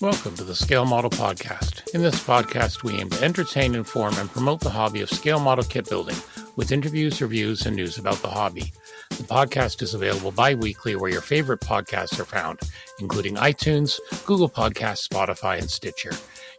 Welcome to the Scale Model Podcast. In this podcast, we aim to entertain, inform, and promote the hobby of scale model kit building with interviews, reviews, and news about the hobby. The podcast is available bi-weekly where your favorite podcasts are found, including iTunes, Google Podcasts, Spotify, and Stitcher.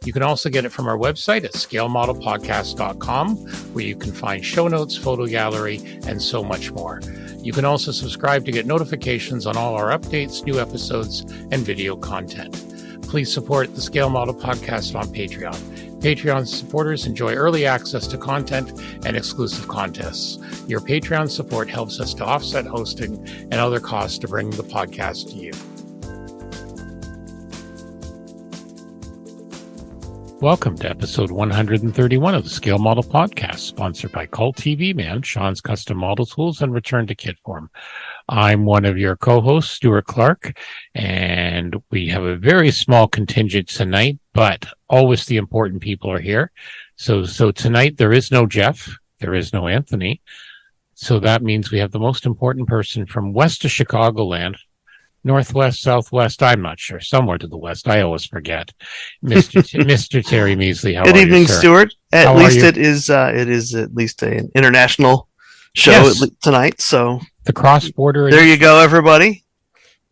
You can also get it from our website at scalemodelpodcast.com, where you can find show notes, photo gallery, and so much more. You can also subscribe to get notifications on all our updates, new episodes, and video content. Please support the Scale Model Podcast on Patreon. Patreon supporters enjoy early access to content and exclusive contests. Your Patreon support helps us to offset hosting and other costs to bring the podcast to you. Welcome to episode 131 of the Scale Model Podcast, sponsored by Cult TV Man, Sean's Custom Model Tools, and Return to Kit Form. I'm one of your co-hosts, Stuart Clark, and we have a very small contingent tonight, but always the important people are here. So tonight there is no Jeff, there is no Anthony. So that means we have the most important person from west of Chicagoland, northwest, southwest, I'm not sure, somewhere to the west. I always forget. Mr. Terry Measley, how are you, Good evening, sir? Stuart. At least it is at least an international show tonight. So the cross-border. There you go, everybody.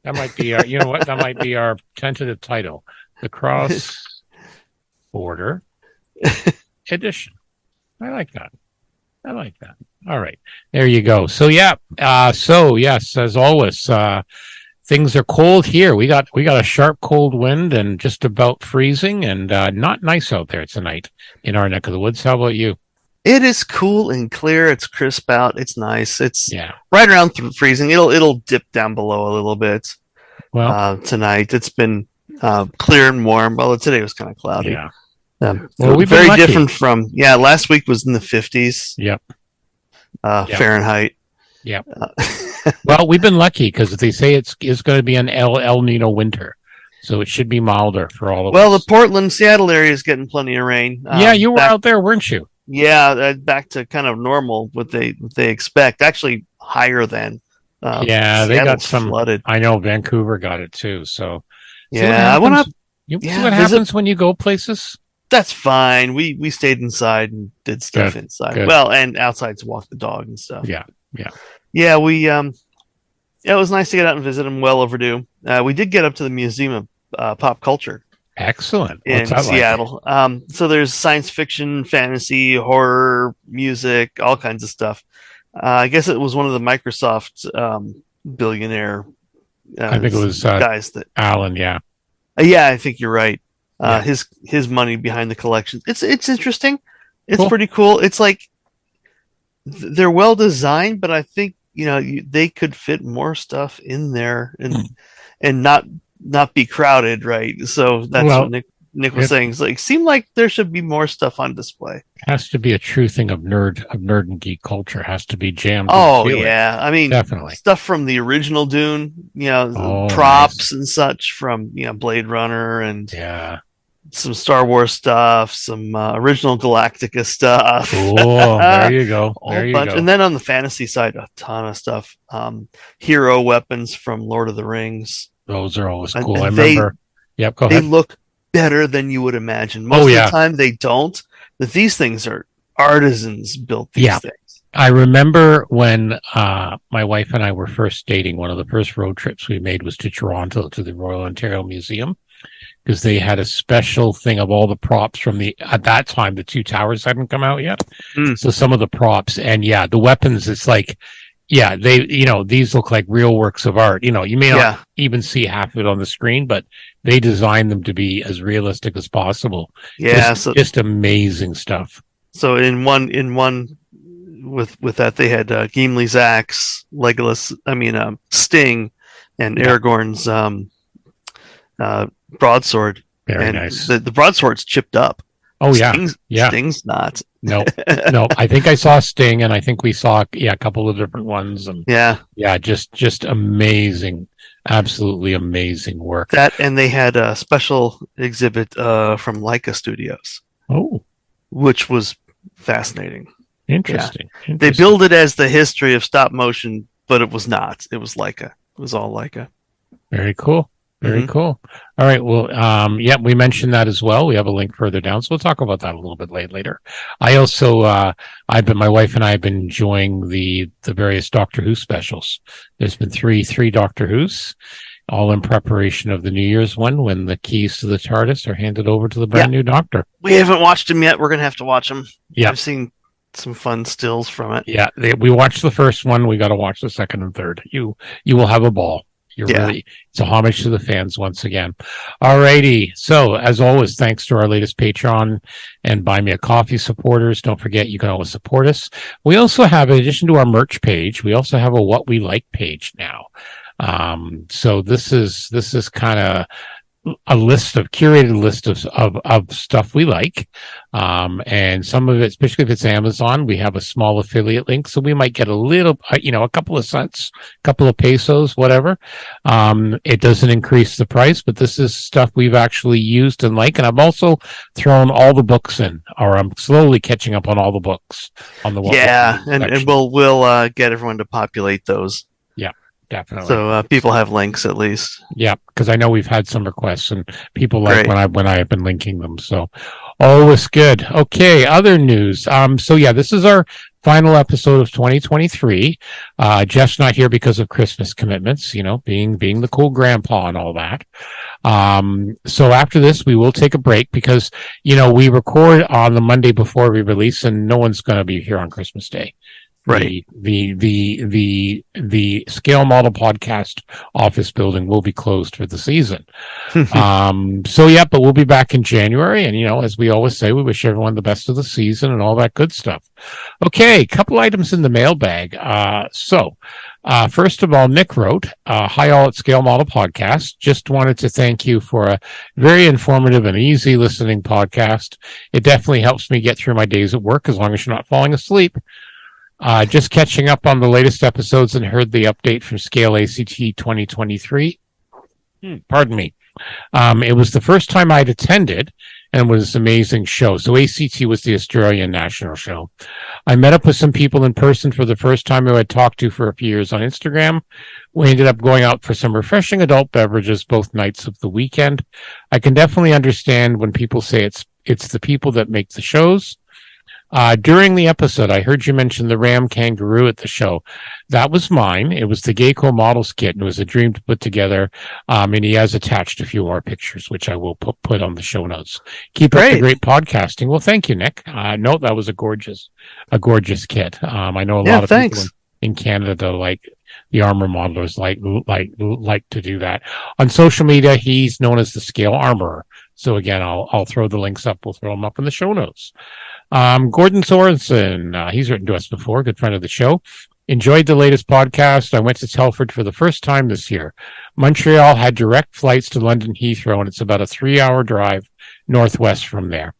That might be our, you know what? That might be our tentative title. The cross-border edition. I like that. All right. There you go. So yes, as always, things are cold here. We got a sharp cold wind and just about freezing and not nice out there tonight in our neck of the woods. How about you? It is cool and clear. It's crisp out. It's nice. It's right around freezing. It'll dip down below a little bit. Well, tonight it's been clear and warm. Although today was kind of cloudy. Yeah. Well, we've very different from last week was in the 50s. Yep. Fahrenheit. Yep. Well, we've been lucky because they say it's going to be an El Nino winter, so it should be milder for all of us. Well, the Portland, Seattle area is getting plenty of rain. You were out there, weren't you? Yeah, back to kind of normal. What they expect, actually higher than. They Seattle's got some flooded. I know Vancouver got it too. So I want to. See what happens when you go places. That's fine. We stayed inside and did stuff inside. Good. Well, and outside to walk the dog and stuff. Yeah. We it was nice to get out and visit them. Well overdue. We did get up to the Museum of Pop Culture. Excellent. In Seattle. Like? So there's science fiction, fantasy, horror, music, all kinds of stuff. I guess it was one of the Microsoft billionaire I think it was guys that Alan, yeah. I think you're right. His money behind the collection. It's interesting. It's cool. Pretty cool. It's like they're well designed, but I think they could fit more stuff in there and not be crowded, right? So that's what Nick was saying. It's like seemed like there should be more stuff on display. It has to be a true thing of nerd and geek culture. It has to be jammed. Oh yeah, I mean definitely stuff from the original Dune, props and such from Blade Runner and some Star Wars stuff, some original Galactica stuff. Oh, there you go. And then on the fantasy side, a ton of stuff. Hero weapons from Lord of the Rings. Those are always cool. I remember. Go ahead. They look better than you would imagine. Most of the time they don't. But these things are artisans built these things. I remember when my wife and I were first dating, one of the first road trips we made was to Toronto to the Royal Ontario Museum because they had a special thing of all the props from at that time, the two towers hadn't come out yet. So some of the props and the weapons, it's like, these look like real works of art. You may not even see half of it on the screen, but they designed them to be as realistic as possible. Just amazing stuff. So in one with that, they had Gimli's axe, Legolas, Sting, and Aragorn's broadsword. Very nice. The broadsword's chipped up. Oh, Sting's not. No. I think I saw Sting, and I think we saw a couple of different ones, and just amazing, absolutely amazing work. That and they had a special exhibit from Leica Studios. Oh, which was fascinating. Interesting. They billed it as the history of stop motion, but it was not. It was Leica. It was all Leica. Very cool. Very cool. All right. Well, yeah, we mentioned that as well. We have a link further down, so we'll talk about that a little bit later. I also, my wife and I have been enjoying the various Doctor Who specials. There's been three Doctor Who's, all in preparation of the New Year's one, when the keys to the TARDIS are handed over to the brand new Doctor. We haven't watched them yet. We're gonna have to watch them. Yeah, I've seen some fun stills from it. Yeah, we watched the first one. We got to watch the second and third. You will have a ball. It's a homage to the fans once again. Alrighty. So as always, thanks to our latest Patreon and Buy Me a Coffee supporters. Don't forget, you can always support us. We also have, in addition to our merch page, we also have a What We Like page now. So this is kind of a curated list of stuff we like. And some of it, especially if it's Amazon, we have a small affiliate link. So we might get a little, a couple of cents, a couple of pesos, whatever. It doesn't increase the price, but this is stuff we've actually used and like. And I've also thrown all the books in, or I'm slowly catching up on all the books on the and we'll get everyone to populate those. Yeah. Definitely. So people have links at least. Yeah, because I know we've had some requests and people like when I have been linking them. So always good. Okay, other news. So yeah, this is our final episode of 2023. Jeff's not here because of Christmas commitments, being the cool grandpa and all that. So after this, we will take a break because, we record on the Monday before we release, and no one's going to be here on Christmas Day. Right. The Scale Model Podcast office building will be closed for the season. But we'll be back in January. And, as we always say, we wish everyone the best of the season and all that good stuff. Okay. Couple items in the mailbag. First of all, Nick wrote, hi all at Scale Model Podcast. Just wanted to thank you for a very informative and easy listening podcast. It definitely helps me get through my days at work as long as you're not falling asleep. Just catching up on the latest episodes and heard the update from Scale ACT 2023. Pardon me. It was the first time I'd attended and was an amazing show. So ACT was the Australian national show. I met up with some people in person for the first time who I'd talked to for a few years on Instagram. We ended up going out for some refreshing adult beverages both nights of the weekend. I can definitely understand when people say it's the people that make the shows. During the episode, I heard you mention the Ram Kangaroo at the show. That was mine. It was the Geico Models kit, and it was a dream to put together. And he has attached a few more pictures, which I will put on the show notes. Keep up the great podcasting. Well, thank you, Nick. No, that was a gorgeous kit. I know a lot of people in Canada like the armor modelers like to do that. On social media, he's known as the Scale Armorer. So again, I'll throw the links up. We'll throw them up in the show notes. Gordon Sorensen, he's written to us before, good friend of the show. Enjoyed the latest podcast. I went to Telford for the first time this year. Montreal had direct flights to London Heathrow, and it's about a 3-hour drive northwest from there.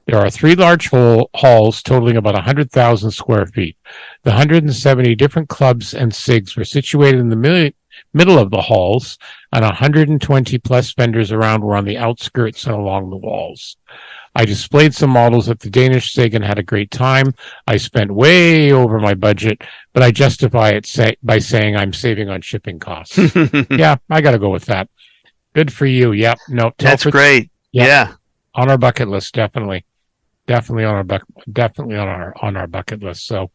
There are 3 large halls totaling about 100,000 square feet. The 170 different clubs and SIGs were situated in the middle of the halls, and 120 plus vendors around were on the outskirts and along the walls. I displayed some models at the Danish SIG and had a great time. I spent way over my budget, but I justify it by saying I'm saving on shipping costs. Yeah, I got to go with that. Good for you. Yep. No, that's great. Yep. Yeah. On our bucket list, definitely. Definitely on our bucket list. So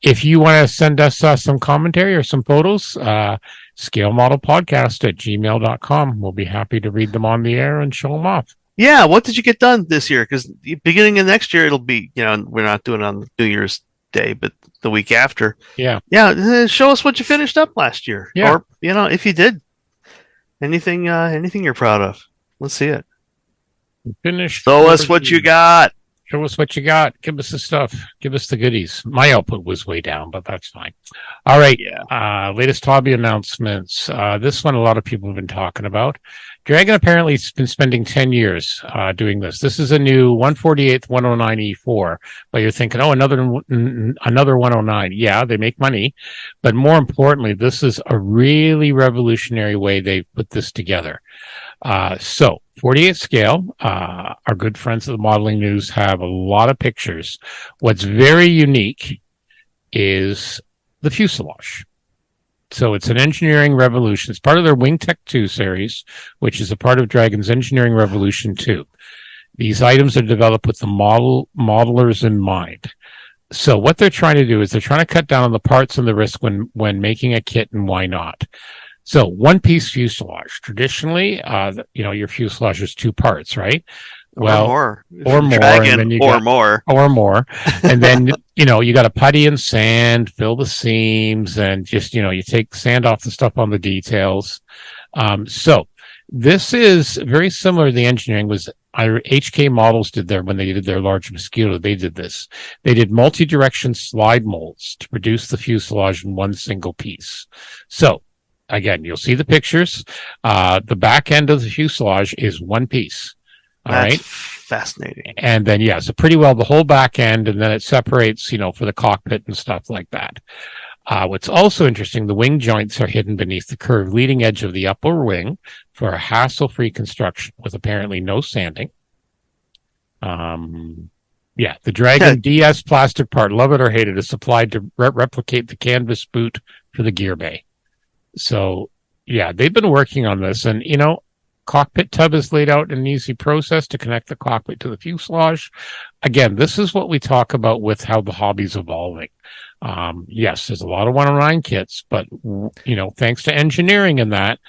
if you want to send us some commentary or some photos, scalemodelpodcast@gmail.com. We'll be happy to read them on the air and show them off. Yeah, what did you get done this year? Because beginning of next year, it'll be, we're not doing it on New Year's Day, but the week after. Yeah. Yeah, show us what you finished up last year. Yeah. Or, if you did. Anything you're proud of. Let's see it. Finished. Show us what you got. Show us what you got. Give us the stuff. Give us the goodies. My output was way down, but that's fine. All right. Yeah. Latest hobby announcements. This one a lot of people have been talking about. Dragon apparently has been spending 10 years doing this. This is a new 148th 109E4. But you're thinking, another 109. Yeah, they make money. But more importantly, this is a really revolutionary way they put this together. So 48 scale, our good friends at the Modeling News have a lot of pictures. What's very unique is the fuselage. So it's an engineering revolution. It's part of their WingTech 2 series, which is a part of Dragon's Engineering Revolution 2. These items are developed with the modelers in mind. So what they're trying to do is they're trying to cut down on the parts and the risk when making a kit, and why not? So one-piece fuselage. Traditionally, your fuselage is 2 parts, right? Well, or more, Dragon, and then more. And then, you got to putty and sand, fill the seams, and just, you take sand off the stuff on the details. So this is very similar to the engineering was HK Models did when they did their large Mosquito, they did this. They did multi-direction slide molds to produce the fuselage in one single piece. So again, you'll see the pictures. The back end of the fuselage is one piece. All right. Fascinating. And then, so pretty well the whole back end, and then it separates, for the cockpit and stuff like that. What's also interesting, the wing joints are hidden beneath the curved leading edge of the upper wing for a hassle-free construction with apparently no sanding. The Dragon DS plastic part, love it or hate it, is supplied to replicate the canvas boot for the gear bay. So, they've been working on this, and, cockpit tub is laid out in an easy process to connect the cockpit to the fuselage. Again, this is what we talk about with how the hobby's evolving. Yes, there's a lot of 109 kits, but, thanks to engineering and that,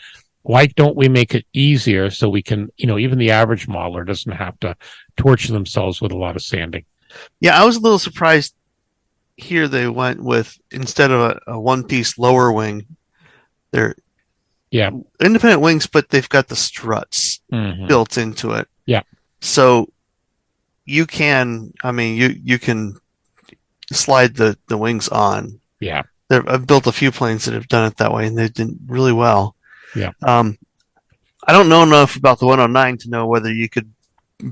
why don't we make it easier so we can, even the average modeler doesn't have to torture themselves with a lot of sanding. Yeah, I was a little surprised here they went with, instead of a one-piece lower wing, they're independent wings, but they've got the struts built into it. Yeah. So you can, you can slide the wings on. Yeah. I've built a few planes that have done it that way, and they've done really well. Yeah. I don't know enough about the 109 to know whether you could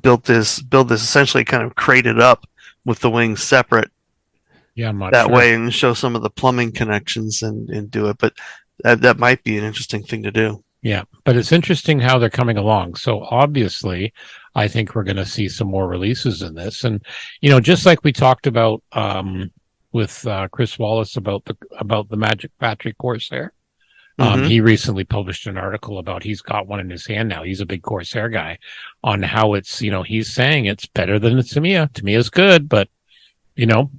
build this essentially kind of crate it up with the wings separate. Yeah, I'm not that sure. way, and show some of the plumbing connections and do it. But that might be an interesting thing to do. Yeah, but it's interesting how they're coming along. So obviously, I think we're going to see some more releases in this, and just like we talked about with Chris Wallace about the Magic Factory Corsair. He recently published an article about he's got one in his hand now. He's a big Corsair guy, on how it's he's saying it's better than the Tamiya. Tamiya's good, but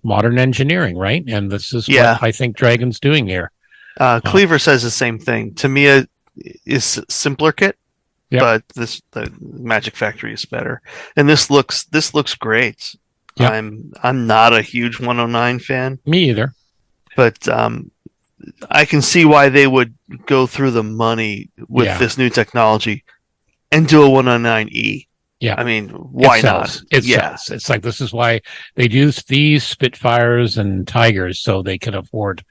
modern engineering, right? And this is what I think Dragon's doing here. Cleaver says the same thing. Tamiya is simpler kit, but the Magic Factory is better. And this looks great. Yep. I'm not a huge 109 fan. Me either. But I can see why they would go through the money with this new technology and do a 109E. Yeah. Why not? It sells. It's like, this is why they use these Spitfires and Tigers, so they can afford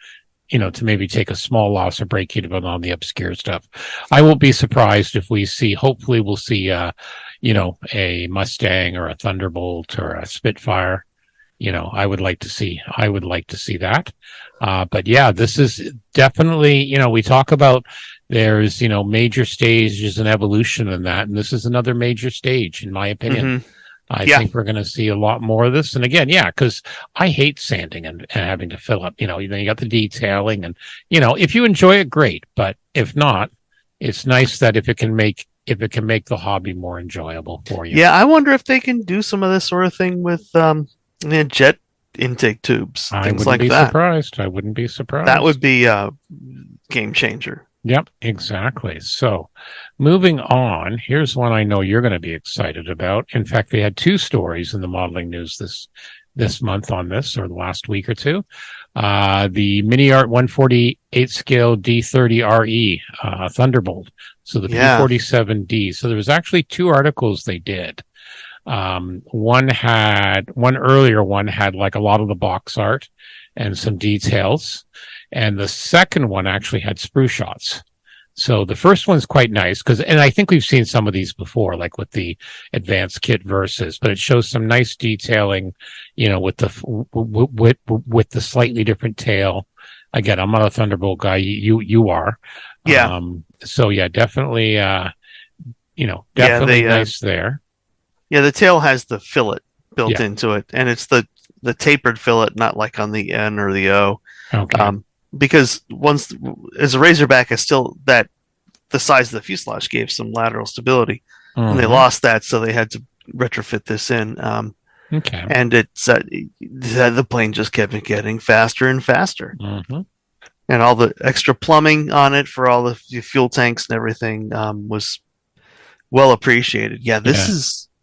to maybe take a small loss or break even on the obscure stuff. I won't be surprised if hopefully we'll see, a Mustang or a Thunderbolt or a Spitfire. I would like to see that. But this is definitely, we talk about there's, major stages and evolution in that. And this is another major stage, in my opinion. I think we're going to see a lot more of this. And again, because I hate sanding and having to fill up, then you got the detailing and, if you enjoy it, great. But if not, it's nice that if it can make the hobby more enjoyable for you. Yeah. I wonder if they can do some of this sort of thing with, jet intake tubes, things like that. I wouldn't be surprised. That would be a game changer. Yep, exactly. So moving on, here's one I know you're going to be excited about. In fact, they had 2 stories in the modeling news this month on this, or the last week or two. The Mini Art 148 scale D30RE Thunderbolt. So the P47D. So there was actually 2 articles they did. One earlier one had like a lot of the box art and some details. And the second one actually had sprue shots. So the first one's quite nice and I think we've seen some of these before, like with the advanced kit versus, but it shows some nice detailing, with the slightly different tail. Again, I'm not a Thunderbolt guy. You are. Yeah. Definitely, definitely nice there. Yeah. The tail has the fillet built into it, and it's the tapered fillet, not like on the N or the O. Okay. because once as a Razorback is still that the size of the fuselage gave some lateral stability, and they lost that, so they had to retrofit this in. Okay. And it's the plane just kept getting faster and faster, and all the extra plumbing on it for all the fuel tanks and everything was well appreciated. Yeah, this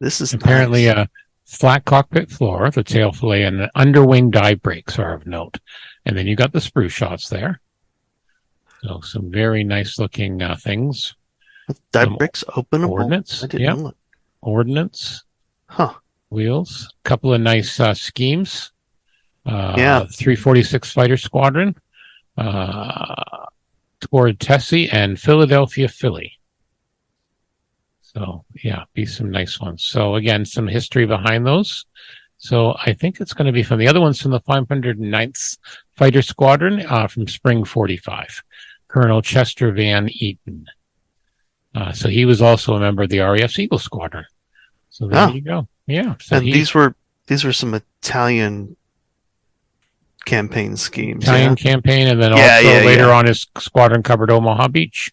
is apparently nice. a flat cockpit floor, the tail fillet, and the underwing dive brakes are of note. And then you got the sprue shots there. So some very nice looking things. Dive brakes openable. Ordnance. I didn't know. Ordnance. Huh. Wheels. A couple of nice schemes. 346 Fighter Squadron. Toward Tessie and Philadelphia Philly. So, yeah, be some nice ones. So, again, some history behind those. So, I think it's going to be from the other ones from the 509th Fighter Squadron from Spring 45. Colonel Chester Van Eaton. So, he was also a member of the RAF's Eagle Squadron. So, there you go. Yeah. So and these were some Italian campaign schemes. Italian campaign, and then also later on his squadron covered Omaha Beach.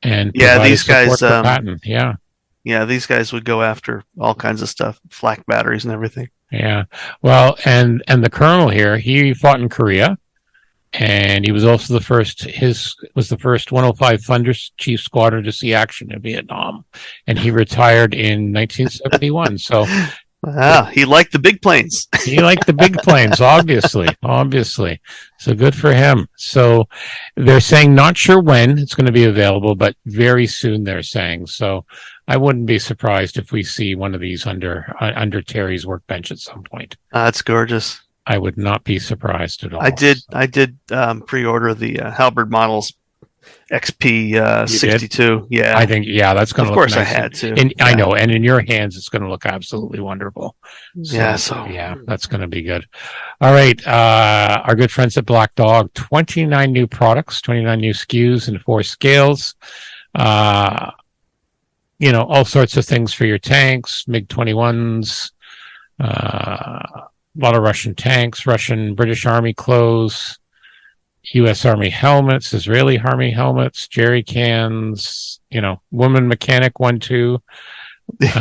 And these guys Patton. These guys would go after all kinds of stuff, flak batteries and everything. Yeah. Well, and the colonel here, he fought in Korea, and he was also the first 105 Thunder Chief Squadron to see action in Vietnam, and he retired in 1971. So he liked the big planes. He liked the big planes, obviously. So good for him. So they're saying not sure when it's going to be available, but very soon they're saying. So I wouldn't be surprised if we see one of these under Terry's workbench at some point. That's gorgeous. I would not be surprised at all. I did pre-order the Halberd models XP 62. Yeah, I think that's going to. Of course, nice. I had to. And I know, and in your hands, it's going to look absolutely wonderful. So, that's going to be good. All right, our good friends at Black Dog, 29 new products, 29 new SKUs, and 4 scales. All sorts of things for your tanks, MiG-21s. A lot of Russian tanks, British Army clothes. U.S. Army helmets, Israeli Army helmets, jerry cans, woman mechanic 1-2,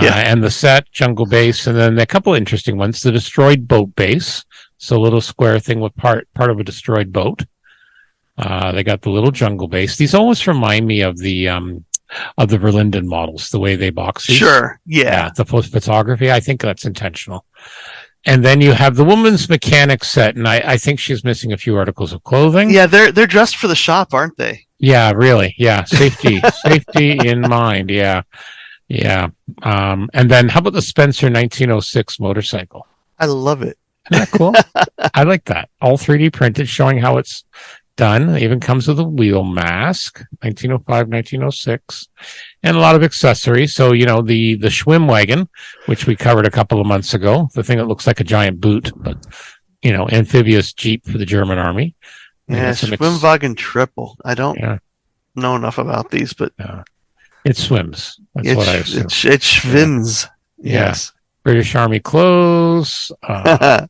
and the set, jungle base, and then a couple of interesting ones, the destroyed boat base, so a little square thing with part of a destroyed boat. They got the little jungle base. These always remind me of the Verlinden models, the way they box these. Sure, yeah. The photography, I think that's intentional. And then you have the woman's mechanic set, and I think she's missing a few articles of clothing. Yeah, they're dressed for the shop, aren't they? Yeah, really. Yeah, safety in mind. Yeah. And then how about the Spencer 1906 motorcycle? I love it. Isn't that cool? I like that. All 3D printed, showing how it's done. It even comes with a wheel mask, 1905, 1906, and a lot of accessories. So, the Schwimm wagon, which we covered a couple of months ago, the thing that looks like a giant boot, but, amphibious Jeep for the German Army. Yeah, Schwimmwagen triple. I don't know enough about these, but it swims. That's what I assume. It schwimms. Yes. British Army clothes,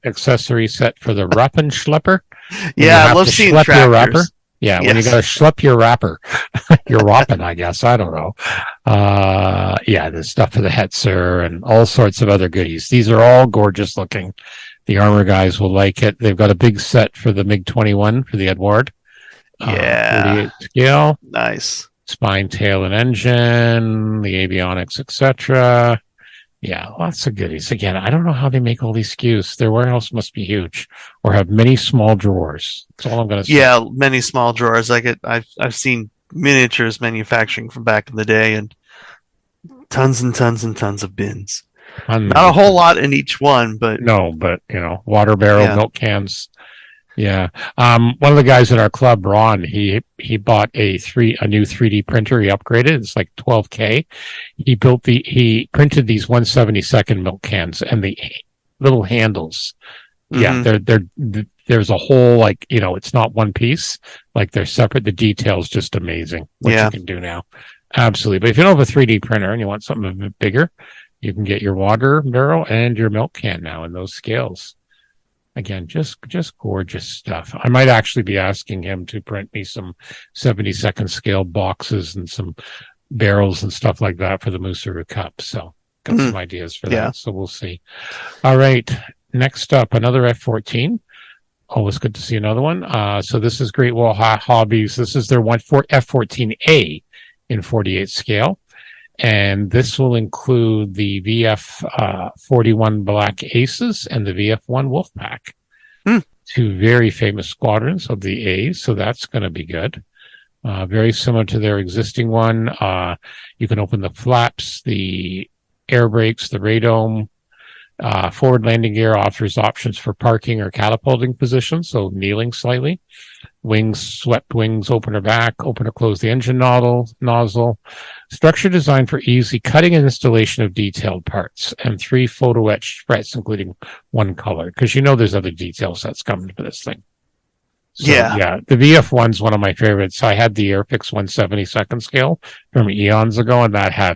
accessory set for the Rappenschlepper. I love seeing tractors. Yeah, when you got to schlep your wrapper, your Rappen, I guess. I don't know. There's stuff for the Hetzer and all sorts of other goodies. These are all gorgeous looking. The armor guys will like it. They've got a big set for the MiG-21 for the Edward. 38 scale. Nice. Spine, tail, and engine, the avionics, etc. Yeah, lots of goodies. Again, I don't know how they make all these SKUs. Their warehouse must be huge, or have many small drawers. That's all I'm going to say. Yeah, many small drawers. I've seen miniatures manufacturing from back in the day, and tons and tons and tons of bins. Not a whole lot in each one, but water barrel, milk cans. Yeah. One of the guys in our club, Ron, he bought a new 3D printer. He upgraded. It's like $12K. He printed these 1/72 milk cans and the little handles. Yeah. There's a whole, it's not one piece. Like, they're separate. The detail's just amazing what you can do now. Absolutely. But if you don't have a 3D printer and you want something a bit bigger, you can get your water barrel and your milk can now in those scales. Again, just gorgeous stuff. I might actually be asking him to print me some 72nd scale boxes and some barrels and stuff like that for the Musaru Cup. So got some ideas for that. So we'll see. All right. Next up, another F-14. Always good to see another one. So this is Great Wall Hobbies. This is their F-14A in 48 scale. And this will include the VF-41 Black Aces and the VF-1 Wolfpack. Two very famous squadrons of the A's, so that's going to be good. Very similar to their existing one. You can open the flaps, the air brakes, the radome. Forward landing gear offers options for parking or catapulting positions, so kneeling slightly. Wings, swept wings, open or back, open or close the engine nozzle. Structure designed for easy cutting and installation of detailed parts, and 3 photo etched spreads, including 1 color, because there's other detail sets coming for this thing. So, yeah, the VF1's one of my favorites. I had the Airfix 172nd scale from eons ago, and I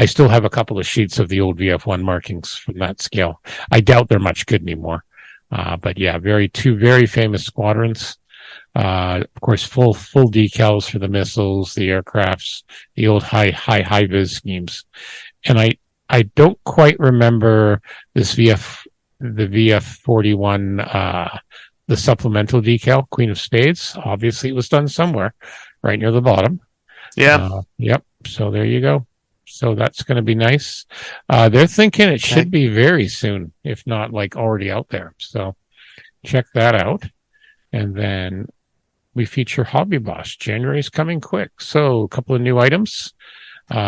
still have a couple of sheets of the old VF1 markings from that scale. I doubt they're much good anymore. But yeah, two very famous squadrons. Of course, full decals for the missiles, the aircrafts, the old high vis schemes. And I don't quite remember the VF-41, the supplemental decal, Queen of Spades. Obviously, it was done somewhere right near the bottom. Yeah. Yep. So there you go. So that's going to be nice. They're thinking it should be very soon, if not like already out there. So check that out. And then we feature Hobby Boss. January's coming quick. So a couple of new items.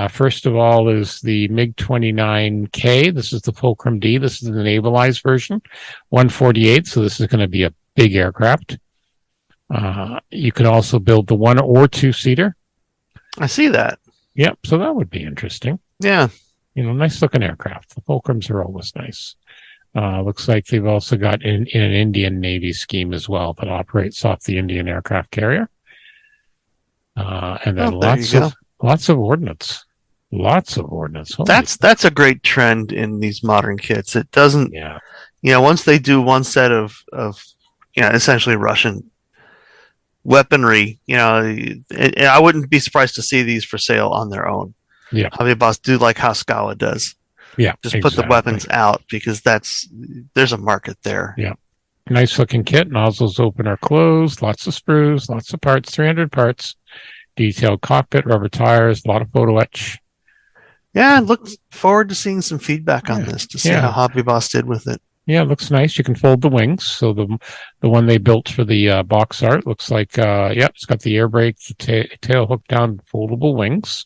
First of all is the MiG-29K. This is the Fulcrum D. This is the navalized version, 148. So this is going to be a big aircraft. You can also build the 1 or 2-seater. I see that. Yep. So that would be interesting. Yeah. Nice looking aircraft. The Fulcrums are always nice. Looks like they've also got in an Indian Navy scheme as well that operates off the Indian aircraft carrier. And then lots of ordnance. Lots of ordnance. That's a great trend in these modern kits. It doesn't, once they do one set of essentially Russian weaponry, I wouldn't be surprised to see these for sale on their own. Yeah. Hobby Boss do like how Skawa does. Yeah. Just put the weapons out because there's a market there. Yeah. Nice looking kit. Nozzles open or closed. Lots of sprues, lots of parts, 300 parts. Detailed cockpit, rubber tires, a lot of photo etch. Yeah, look forward to seeing some feedback on this to see how Hobby Boss did with it. Yeah, it looks nice. You can fold the wings. So the one they built for the box art looks like, it's got the air brake, tail hook down, foldable wings.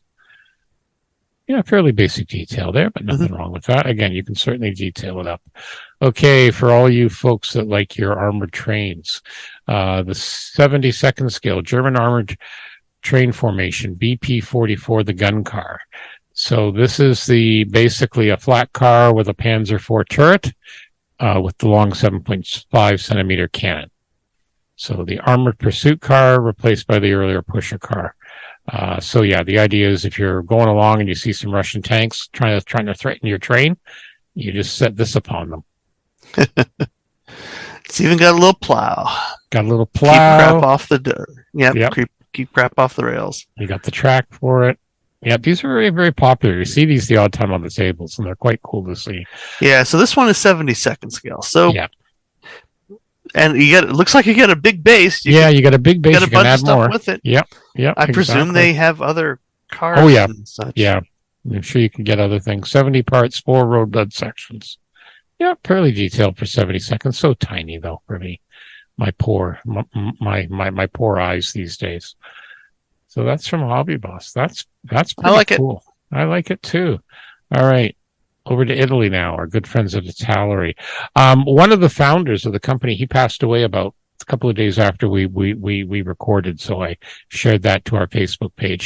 Yeah, fairly basic detail there, but nothing wrong with that. Again, you can certainly detail it up. Okay, for all you folks that like your armored trains, the 72nd scale German armored train formation, BP-44, the gun car. So this is basically a flat car with a Panzer IV turret with the long 7.5 centimeter cannon. So the armored pursuit car replaced by the earlier pusher car. The idea is if you're going along and you see some Russian tanks trying to threaten your train, you just set this upon them. It's even got a little plow. Got a little plow. Keep crap off the dirt. Yep. Keep crap off the rails. You got the track for it. Yeah, these are very, very popular. You see these the odd time on the tables, and they're quite cool to see. Yeah, so this one is 72nd scale. So and it looks like you get a big base. You got a big base. You can add more with it. Yep. I presume they have other cars. Oh yeah, and such. Yeah. I'm sure you can get other things. 70 parts, 4 road bed sections. Yeah, fairly detailed for 72nd. So tiny though for me. My poor eyes these days. So that's from Hobby Boss. That's pretty cool. I like it too. All right. Over to Italy now, our good friends at Italeri. One of the founders of the company, he passed away about a couple of days after we recorded, so I shared that to our Facebook page.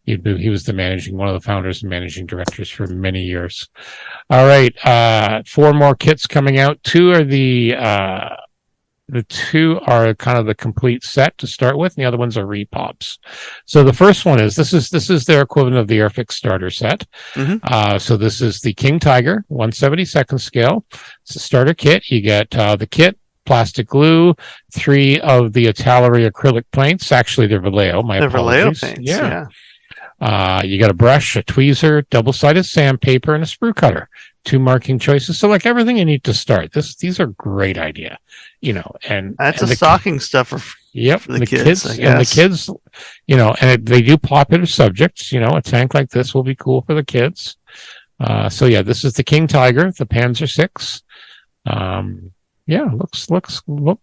He was one of the founders and managing directors for many years. All right, 4 more kits coming out. 2 are the 2 are kind of the complete set to start with, and the other ones are repops. So the first one is this is their equivalent of the Airfix starter set. So this is the King Tiger 172nd scale. It's a starter kit. You get the kit plastic glue, 3 of the Italeri acrylic paints. Actually, they're Vallejo. My apologies. Vallejo paints, yeah. You got a brush, a tweezer, double-sided sandpaper, and a sprue cutter. 2 marking choices. So, like, everything you need to start. These are great idea, and that's and a stocking stuffer. For the kids, I guess. And the kids, and they do popular subjects. A tank like this will be cool for the kids. So yeah, this is the King Tiger, the Panzer 6.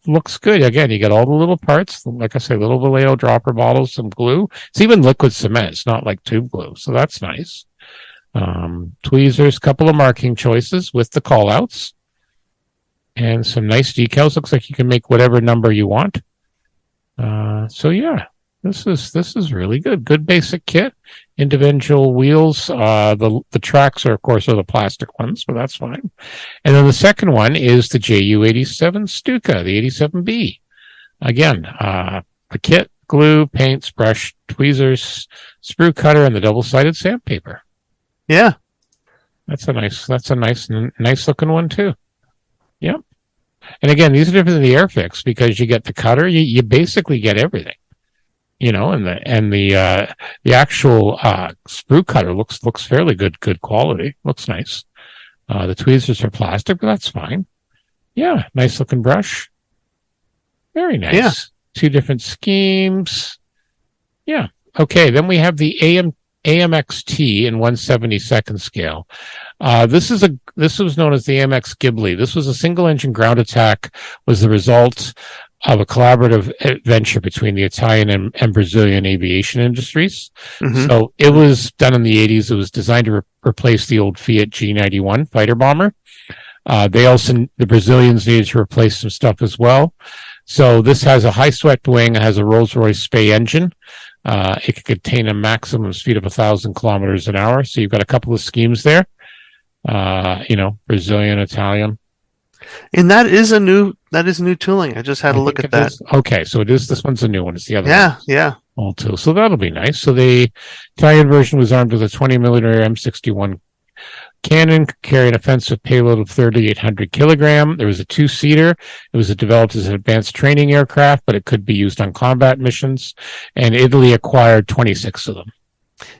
Looks good. Again, you got all the little parts, like I say, little Vallejo dropper bottles, some glue. It's even liquid cement. It's not like tube glue, so that's nice. Tweezers, couple of marking choices with the callouts, and some nice decals. Looks like you can make whatever number you want. So yeah, this is really good. Good basic kit. Individual wheels. The tracks are, of course, the plastic ones, but that's fine. And then the second one is the JU-87 Stuka, the 87B. Again, the kit, glue, paints, brush, tweezers, sprue cutter, and the double-sided sandpaper. Yeah, that's a nice looking one too. Yep. And again, these are different than the Airfix because you get the cutter. You basically get everything. And the actual sprue cutter looks fairly good quality. Looks nice. The tweezers are plastic, but that's fine. Yeah, nice looking brush. Very nice. Yeah. 2 different schemes. Yeah. Okay, then we have the AMXT in 1/72nd scale. This was known as the AMX Ghibli. This was a single engine ground attack. Was the result of a collaborative venture between the Italian and Brazilian aviation industries. Mm-hmm. So it was done in the 80s. It was designed to replace the old Fiat G91 fighter bomber. The Brazilians needed to replace some stuff as well. So this has a high swept wing. It has a Rolls-Royce Spey engine. It can contain a maximum speed of 1,000 kilometers an hour. So you've got a couple of schemes there. Brazilian, Italian. And that is new tooling. I just had a look at that. Okay, so this one's a new one. It's the other one. Yeah. All tool. So that'll be nice. So the Italian version was armed with a 20 millimeter M61 cannon, carrying an offensive payload of 3,800 kilogram. There was a 2-seater. It was developed as an advanced training aircraft, but it could be used on combat missions. And Italy acquired 26 of them.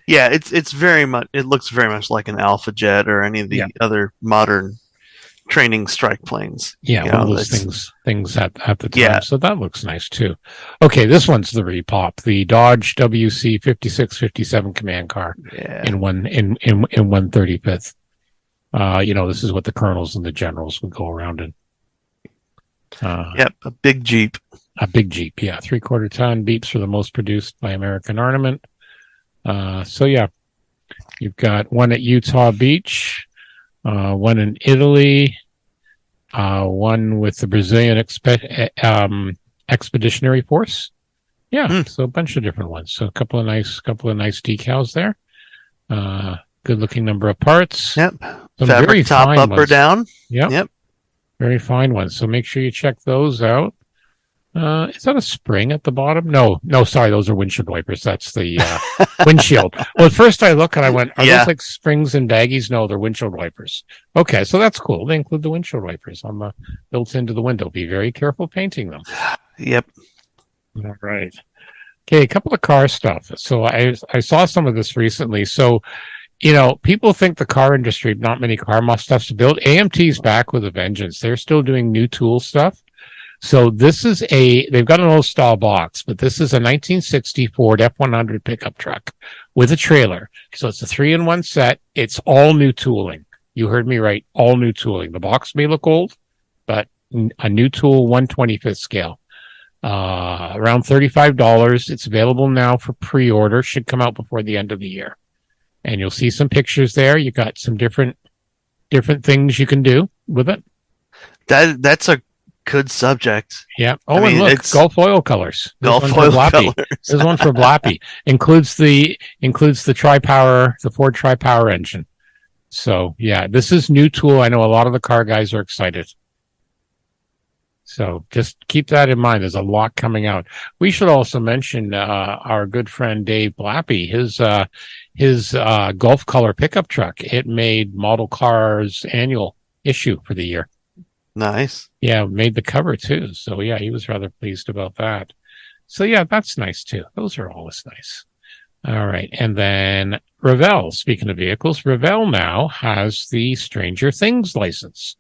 Yeah, it's very much. It looks very much like an Alpha Jet or any of the other modern training strike planes. Yeah, one of those things at the time. Yeah. So that looks nice too. Okay, this one's the repop, the Dodge WC 5657 command car in 135th. This is what the colonels and the generals would go around in. A big Jeep. A big Jeep, yeah. 3/4 ton. Beeps are the most produced by American Armament. You've got one at Utah Beach, one in Italy, one with the Brazilian Expeditionary Force. Yeah, so a bunch of different ones. So a couple of nice decals there. Good looking number of parts. Yep. Some fabric top, up ones. Or down. Yep. Very fine ones. So make sure you check those out. Is that a spring at the bottom? No, sorry, those are windshield wipers. That's the windshield. Well, at first I look and I went, are those like springs and baggies? No, they're windshield wipers. Okay, so that's cool. They include the windshield wipers built into the window. Be very careful painting them. Yep. All right. Okay, a couple of car stuff. So I saw some of this recently. So, people think the car industry, not many car stuff to build. AMT's back with a vengeance. They're still doing new tool stuff. So they've got an old style box, but this is a 1960 Ford F100 pickup truck with a trailer. So it's a 3-in-1 set. It's all new tooling. You heard me right. All new tooling. The box may look old, but a new tool, 1/25th scale. Around $35. It's available now for pre-order. Should come out before the end of the year. And you'll see some pictures there. You got some different things you can do with it. That's a good subject. Yeah. Oh, and look, Gulf oil colors. Gulf oil colors. There's one for Blappy. Includes the tri-power, the Ford tri-power engine. So yeah, this is new tool. I know a lot of the car guys are excited. So just keep that in mind. There's a lot coming out. We should also mention our good friend Dave Blappy. His Gulf color pickup truck. It made Model Cars annual issue for the year. Nice. Yeah, made the cover too. So yeah, he was rather pleased about that. So yeah, that's nice too. Those are always nice. All right. And then Revell, speaking of vehicles, Revell now has the Stranger Things license.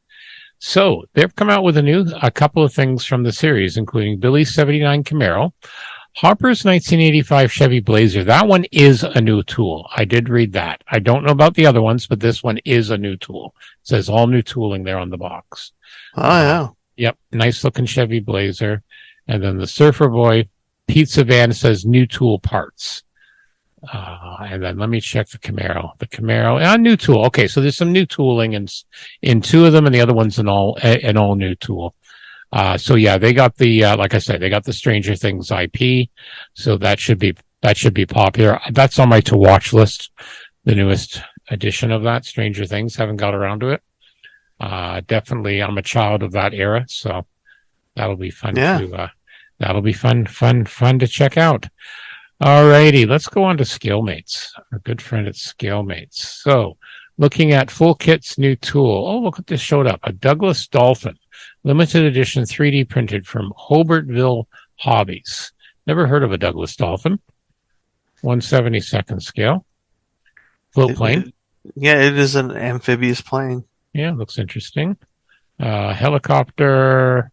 So they've come out with a couple of things from the series, including Billy's 79 Camaro, Hopper's 1985 Chevy Blazer. That one is a new tool. I did read that. I don't know about the other ones, but this one is a new tool. It says all new tooling there on the box. Oh, yeah. Yep. Nice looking Chevy Blazer. And then the Surfer Boy pizza van says new tool parts. And then let me check the Camaro. The Camaro, new tool. Okay, so there's some new tooling in two of them, and the other one's an all new tool. So yeah, they got the like I said, they got the Stranger Things IP, so that should be popular. That's on my to watch list. The newest edition of that Stranger Things. Haven't got around to it. Definitely, I'm a child of that era, so that'll be fun. Yeah. That'll be fun to check out. Alrighty, let's go on to ScaleMates, our good friend at ScaleMates. So, looking at Full Kit's new tool. Oh, look what this showed up. A Douglas Dolphin, limited edition 3D printed from Hobartville Hobbies. Never heard of a Douglas Dolphin. 1/72nd scale. Float plane. It is an amphibious plane. Yeah, looks interesting. Helicopter,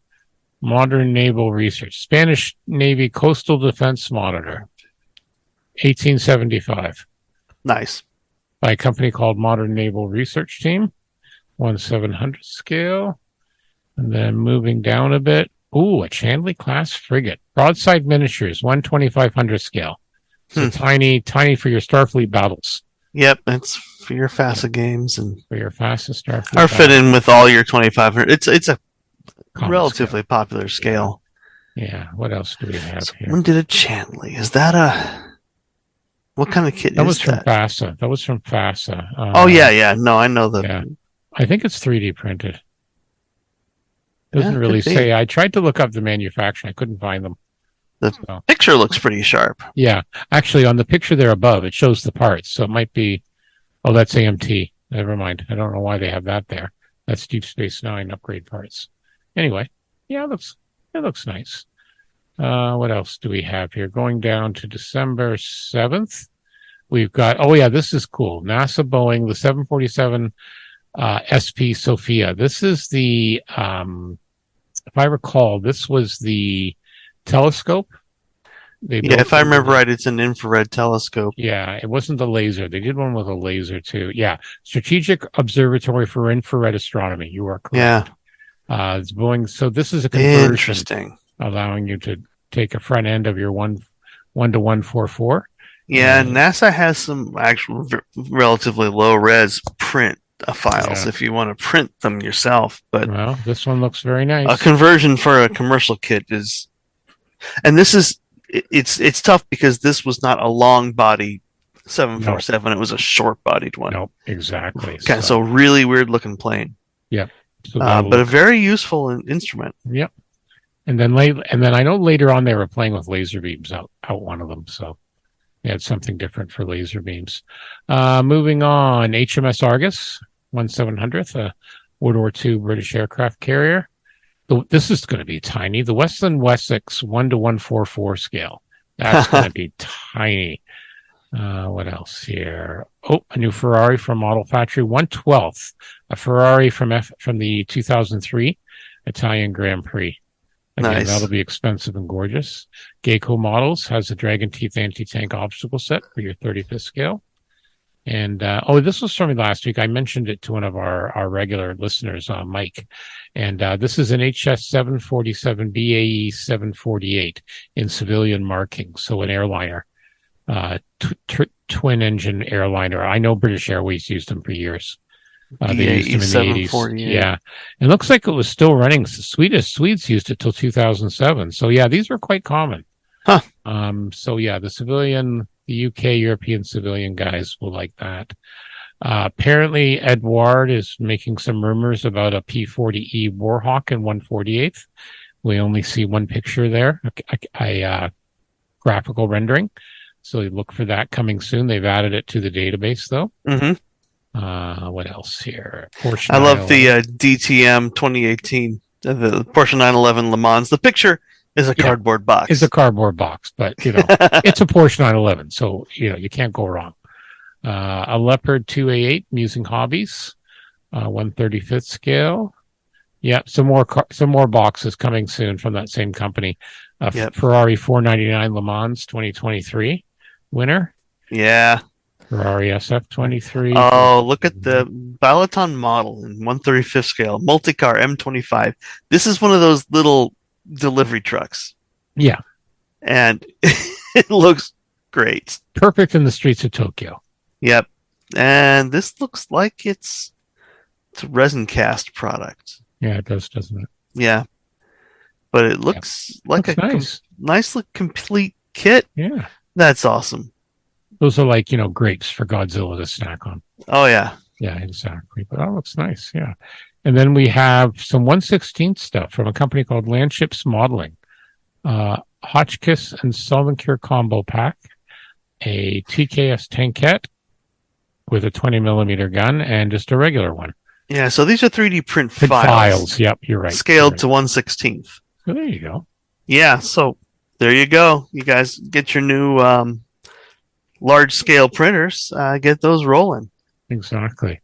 modern naval research. Spanish Navy Coastal Defense Monitor. 1875. Nice. By a company called Modern Naval Research Team. 1/700 scale. And then moving down a bit. Ooh, a Chandley class frigate. Broadside miniatures, 1/2500 scale. So tiny for your Starfleet battles. Yep, it's for your FASA games and for your fastest Starfleet. Or fit in with all your 2500. It's a relatively popular scale. Yeah. What else do we have here? When did a Chandley? Is that a what kind of kit? That was from FASA. That was from FASA. Oh yeah. No, I know that. Yeah. I think it's 3D printed. Doesn't really say. I tried to look up the manufacturer. I couldn't find them. The picture looks pretty sharp. Yeah. Actually, on the picture there above, it shows the parts. So it might be, oh, that's AMT. Never mind. I don't know why they have that there. That's Deep Space Nine upgrade parts. Anyway, yeah, it looks nice. What else do we have here? Going down to December 7th, we've got, oh yeah, this is cool. NASA Boeing, the 747 SP Sophia. This is the, if I recall, this was the telescope. If I remember right, it's an infrared telescope. Yeah, it wasn't the laser. They did one with a laser too. Yeah, Strategic Observatory for Infrared Astronomy. You are correct. Yeah. It's Boeing. So this is a conversion. Interesting. Allowing you to take a front end of your 1:144. Yeah, NASA has some actual relatively low res print files if you want to print them yourself. But well, this one looks very nice. A conversion for a commercial kit is, and this is it's tough because this was not a long body 747; it was a short bodied one. Nope, exactly. So really weird looking plane. Yep. So but a very useful instrument. Yep. And then I know later on they were playing with laser beams out one of them. So they had something different for laser beams. Moving on, HMS Argus, 1/700th, a World War II British aircraft carrier. This is going to be tiny. The Westland Wessex 1:144 scale. That's going to be tiny. What else here? Oh, a new Ferrari from Model Factory, 1/12th, a Ferrari from the 2003 Italian Grand Prix. Again, nice. That'll be expensive and gorgeous. Geico Models has a Dragon Teeth anti-tank obstacle set for your 35th scale. And, this was from me last week. I mentioned it to one of our regular listeners, Mike. And, this is an HS 747 BAE 748 in civilian marking. So an airliner, twin engine airliner. I know British Airways used them for years. They used them in the 80s. Yeah. It looks like it was still running. The Swedes used it till 2007. So yeah, these were quite common. Huh. So yeah, the UK European civilian guys will like that. Apparently Edouard is making some rumors about a P-40E Warhawk in 1/48th. We only see one picture there, a graphical rendering. So look for that coming soon. They've added it to the database though. Mm-hmm. What else here? Porsche I love the 911. DTM 2018, the Porsche 911 Le Mans. The picture is a Yeah, cardboard box. it's a cardboard box, but it's a Porsche 911, so you can't go wrong. A Leopard 2A8 Musing Hobbies, 1/35th scale. Yeah, some more boxes coming soon from that same company. Yep. Ferrari 499 Le Mans 2023 winner. Yeah. Ferrari SF23. Oh, look at the Balaton model in 1/35th scale, multi-car M25. This is one of those little delivery trucks. Yeah. And it looks great. Perfect in the streets of Tokyo. Yep. And this looks like it's a resin cast product. Yeah, it does, doesn't it? Yeah. But it looks like a nice. Nicely complete kit. Yeah. That's awesome. Those are like, grapes for Godzilla to snack on. Oh, yeah. Yeah, exactly. But that looks nice. Yeah. And then we have some 1/16 stuff from a company called Landships Modeling. Hotchkiss and Solvent Cure combo pack, a TKS tankette with a 20 millimeter gun, and just a regular one. Yeah, so these are 3D print files. Yep, you're right. Scaled to 1/16th. So there you go. Yeah, so there you go. You guys get your new large scale printers. Get those rolling. Exactly.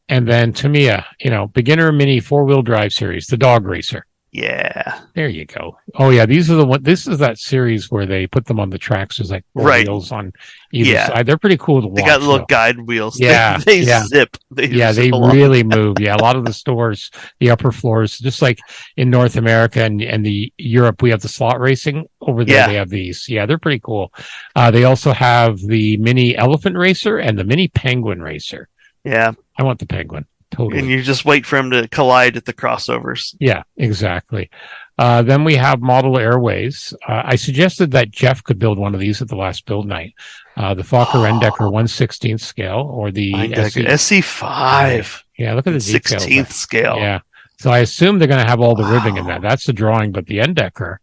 And then Tamiya, beginner mini 4-wheel drive series, the dog racer. Yeah. There you go. Oh yeah, these are the one. This is that series where they put them on the tracks. There's like four wheels on either side. They're pretty cool to watch. They got little guide wheels. Yeah, they zip. They really move. Yeah, a lot of the stores, the upper floors, just like in North America and the Europe, we have the slot racing. Over there, they have these. Yeah, they're pretty cool. They also have the mini elephant racer and the mini penguin racer. Yeah, I want the penguin. Totally. And you just wait for him to collide at the crossovers. Yeah, exactly. Then we have Model Airways. I suggested that Jeff could build one of these at the last build night. The Fokker Endecker 1/16th scale, or the SE5. Yeah, look at the 16th scale. Yeah. So I assume they're going to have all the ribbing in that. That's the drawing, but the Endecker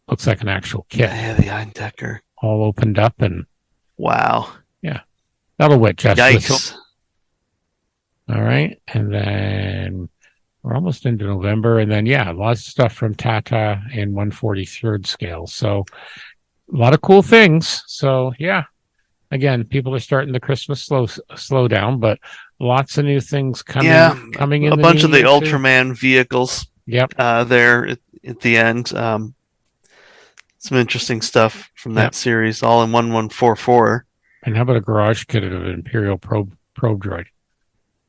looks like an actual kit. Yeah, the Endecker. All opened up and... Wow. Yeah. That'll wet Jeff. Yikes. All right. And then we're almost into November. And then, lots of stuff from Tata in 1/43rd scale. So a lot of cool things. So, again, people are starting the Christmas slow down, but lots of new things coming in. A bunch of the Ultraman vehicles. Yep. There at the end. Some interesting stuff from that series, all in 1144. And how about a garage kit of an Imperial probe droid?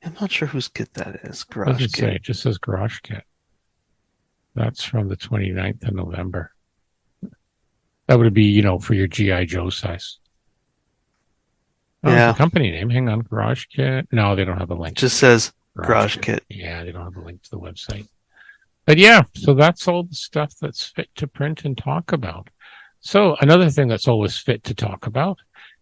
I'm not sure whose kit that is. Garage kit. Say? It just says garage kit. That's from the 29th of November. That would be, for your G.I. Joe size. Oh, the company name. Hang on. Garage kit. No, they don't have a link. It just says garage kit. Yeah, they don't have a link to the website. But so that's all the stuff that's fit to print and talk about. So another thing that's always fit to talk about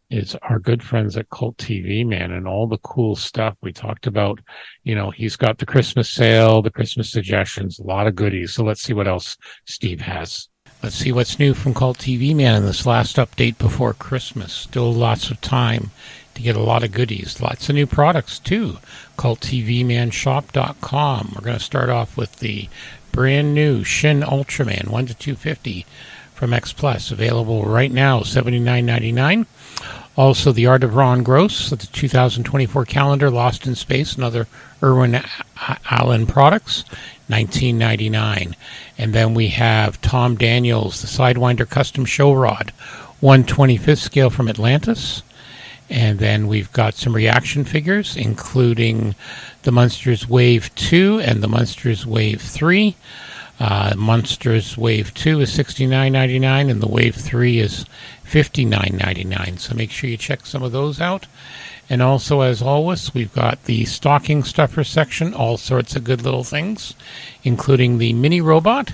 is our good friends at Cult TV, man, and all the cool stuff we talked about. He's got the Christmas sale, the Christmas suggestions, a lot of goodies. So let's see what else Steve has. Let's see what's new from Cult TV, man, in this last update before Christmas. Still lots of time to get a lot of goodies. Lots of new products, too. CultTVManShop.com. We're going to start off with the brand new Shin Ultraman 1-250 from X Plus, available right now, $79.99. Also, The Art of Ron Gross, the 2024 calendar, Lost in Space, another Irwin Allen products, $19.99. And then we have Tom Daniels, the Sidewinder Custom Show Rod, 1/25th scale from Atlantis. And then we've got some reaction figures, including the Munsters Wave 2 and the Munsters Wave 3. Munsters Wave 2 is $69.99 and the Wave 3 is $59.99. So make sure you check some of those out. And also, as always, we've got the stocking stuffer section, all sorts of good little things, including the mini robot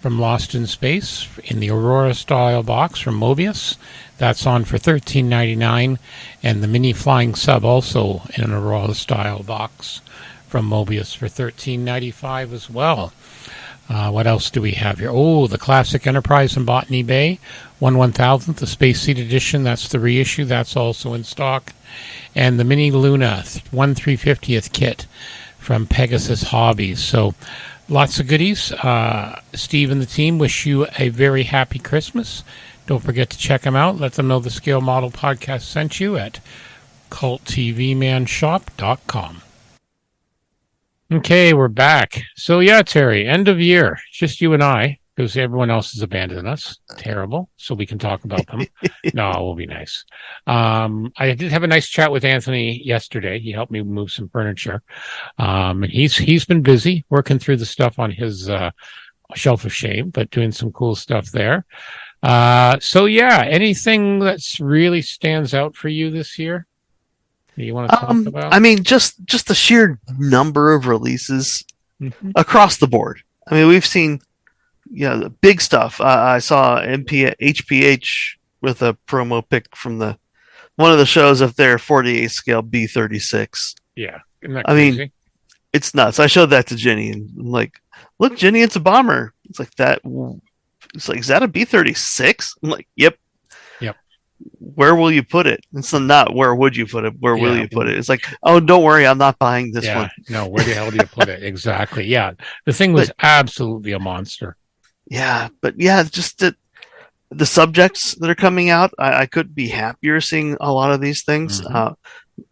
from Lost in Space in the Aurora style box from Mobius. That's on for $13.99. And the mini flying sub also in an Aurora style box from Mobius for $13.95 as well. What else do we have here? Oh, the classic Enterprise in Botany Bay, 1/1000th, the Space Seed Edition. That's the reissue. That's also in stock. And the Mini Luna 1/350th kit from Pegasus Hobbies. So lots of goodies. Steve and the team wish you a very happy Christmas. Don't forget to check them out. Let them know the Scale Model Podcast sent you at culttvmanshop.com. Okay, we're back. So yeah, Terry, end of year. It's just you and I, because everyone else has abandoned us. Terrible. So we can talk about them. No, it will be nice. I did have a nice chat with Anthony yesterday. He helped me move some furniture. And he's been busy working through the stuff on his shelf of shame, but doing some cool stuff there. So yeah, anything that's really stands out for you this year? You want to talk about? I mean, just the sheer number of releases across the board. I mean, we've seen, the big stuff. I saw HPH with a promo pic from one of the shows of their 48 scale B36. Yeah, isn't that crazy? I mean, it's nuts. I showed that to Jenny, and I'm like, "Look, Jenny, it's a bomber." It's like that. It's like, is that a B36? I'm like, "Yep." Where will you put it? It's not where would you put it? Where will you put it? It's like, oh, don't worry, I'm not buying this one. No, where the hell do you put it? Exactly. Yeah, the thing was absolutely a monster. Yeah, but just the subjects that are coming out, I could be happier seeing a lot of these things.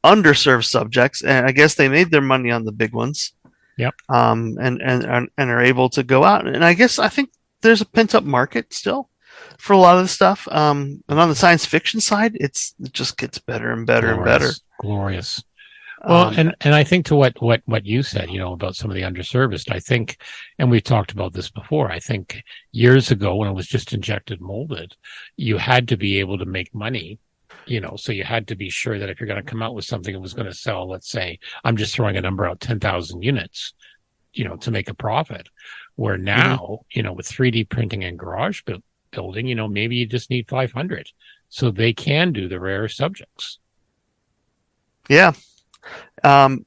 Underserved subjects, and I guess they made their money on the big ones. Yep. And are able to go out, and I think there's a pent up market still for a lot of the stuff. And on the science fiction side, it just gets better and better and better. Glorious. Well, and I think to what you said, about some of the underserviced, I think, and we've talked about this before, I think years ago when it was just injected molded, you had to be able to make money, so you had to be sure that if you're going to come out with something that was going to sell, let's say, I'm just throwing a number out, 10,000 units, to make a profit. Where now, with 3D printing and garage building, maybe you just need 500, so they can do the rare subjects. Yeah. Well,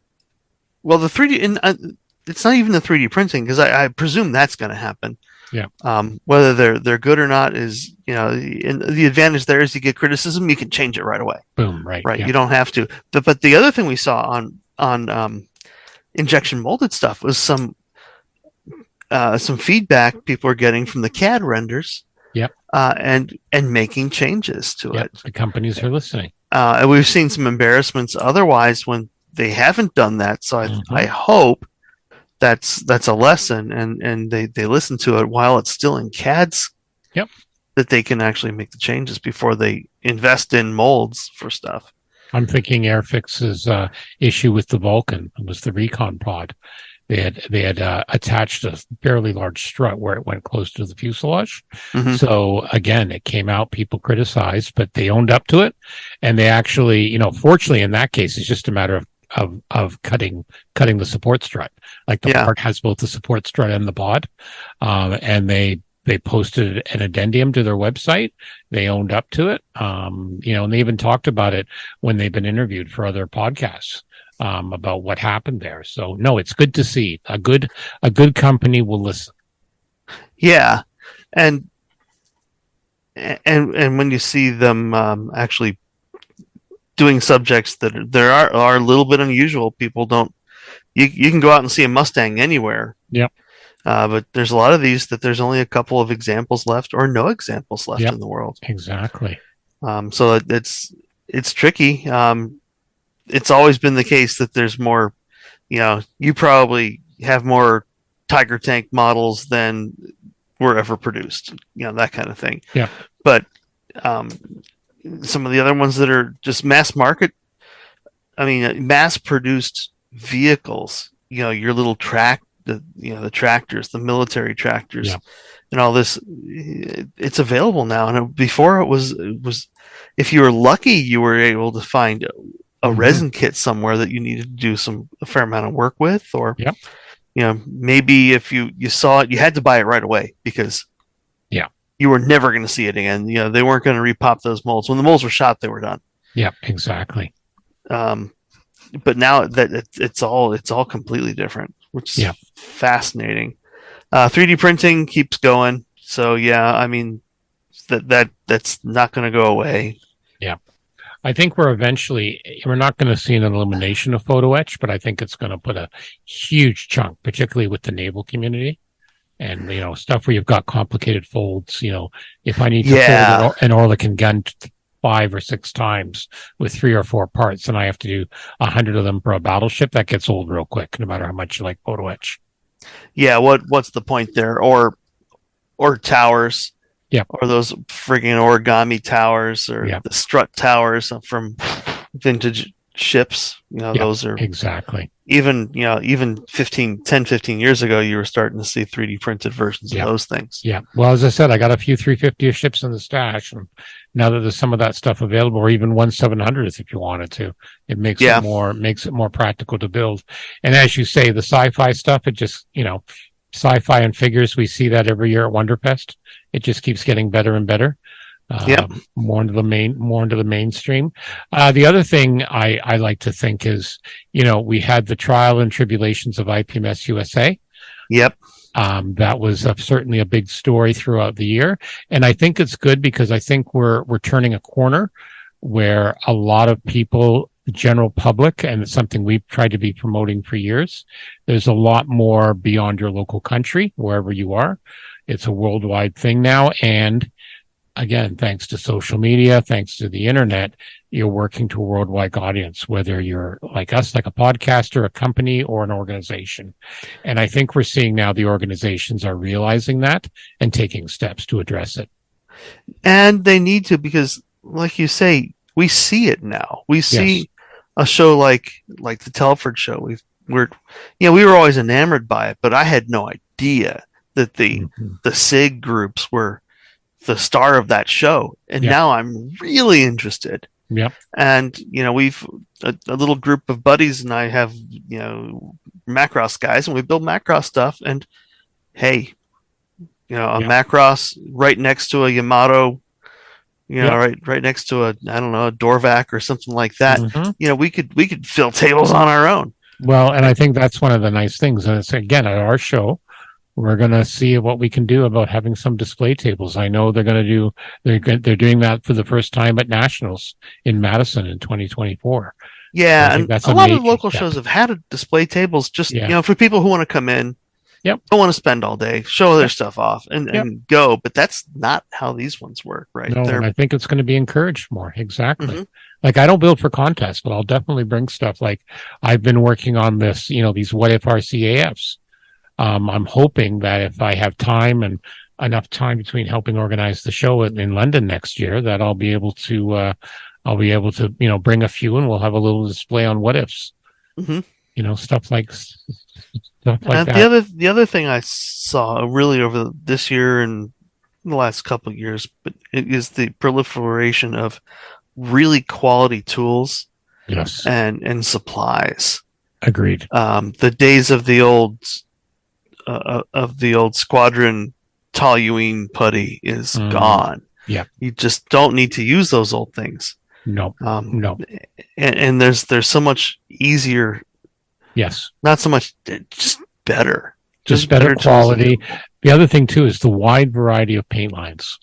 the 3D, it's not even the 3D printing, because I presume that's going to happen. Yeah. Whether they're good or not is, and the advantage there is you get criticism, you can change it right away. Boom. Right. Yeah. You don't have to. But the other thing we saw on injection molded stuff was some feedback people are getting from the CAD renders. Yep. And making changes to it. The companies are listening. And we've seen some embarrassments otherwise when they haven't done that. So I hope that's a lesson, and they listen to it while it's still in CADs. Yep. That they can actually make the changes before they invest in molds for stuff. I'm thinking Airfix's issue with the Vulcan was the Recon pod. They had attached a fairly large strut where it went close to the fuselage. So again, it came out, people criticized, but they owned up to it. And they actually, fortunately in that case, it's just a matter of cutting the support strut. Like the part has both the support strut and the pod. And they posted an addendum to their website. They owned up to it. And they even talked about it when they've been interviewed for other podcasts. About what happened there. So no, it's good to see a good company will listen. Yeah. And when you see them actually doing subjects that are a little bit unusual, people don't, you can go out and see a Mustang anywhere. Yep. But there's a lot of these that there's only a couple of examples left or no examples left in the world. Exactly. So it's tricky. It's always been the case that there's more, you probably have more Tiger tank models than were ever produced, that kind of thing. Yeah. But some of the other ones that are just mass market, mass produced vehicles, your little the tractors, the military tractors, and all this, it's available now. And before it was, if you were lucky, you were able to find a resin kit somewhere that you needed to do a fair amount of work with, or maybe if you saw it, you had to buy it right away because you were never going to see it again. They weren't going to repop those molds. When the molds were shot, they were done. Yeah, exactly. But now that it's all completely different, which is fascinating. 3D printing keeps going. So yeah, I mean that's not going to go away. Yeah. I think we're not going to see an elimination of photo etch, but I think it's going to put a huge chunk, particularly with the naval community and, stuff where you've got complicated folds. If I need to fold an Oerlikon gun 5 or 6 times with 3 or 4 parts and I have to do 100 of them for a battleship, that gets old real quick, no matter how much you like photo etch. Yeah. What's the point there? Or towers. Yeah. Or those frigging origami towers or the strut towers from vintage ships. Those are exactly. Even 15 years ago, you were starting to see 3D printed versions of those things. Yeah. Well, as I said, I got a few 350 ships in the stash. And now that there's some of that stuff available, or even 1700s if you wanted to, it makes it more practical to build. And as you say, the sci-fi stuff, it just, sci-fi and figures, we see that every year at Wonderfest. It just keeps getting better and better. More into the mainstream. The other thing I like to think is, we had the trial and tribulations of IPMS USA. Yep. That was certainly a big story throughout the year. And I think it's good because I think we're turning a corner where a lot of people, the general public, and it's something we've tried to be promoting for years. There's a lot more beyond your local country, wherever you are. It's a worldwide thing now. And again, thanks to social media, thanks to the internet, you're working to a worldwide audience, whether you're like us, like a podcaster, a company, or an organization. And I think we're seeing now the organizations are realizing that and taking steps to address it. And they need to, because like you say, we see it now. We see a show like the Telford show. We were always enamored by it, but I had no idea that the SIG groups were the star of that show, and now I'm really interested. Yep. And we've a little group of buddies, and I have Macross guys, and we build Macross stuff. And hey, a Macross right next to a Yamato, right next to a Dorvac or something like that. We could fill tables on our own. Well, and I think that's one of the nice things. And it's again at our show, we're going to see what we can do about having some display tables. I know they're doing that for the first time at Nationals in Madison in 2024. Yeah, and a lot of local shows have had display tables just for people who want to come in. Yep. Don't want to spend all day, show their stuff off and go, but that's not how these ones work, right? No, and I think it's going to be encouraged more. Exactly. Like I don't build for contests, but I'll definitely bring stuff. Like I've been working on this, these what if RCAFs. I'm hoping that if I have time and enough time between helping organize the show in London next year, that I'll be able to bring a few, and we'll have a little display on what ifs. Stuff like that. The other thing I saw really over this year and the last couple of years, but it is the proliferation of really quality tools. Yes. And supplies. Agreed. The days of the old squadron toluene putty is gone. Yeah. You just don't need to use those old things. No. No. And there's so much easier. Yes. Not so much, just better. Just better quality. The other thing too is the wide variety of paint lines.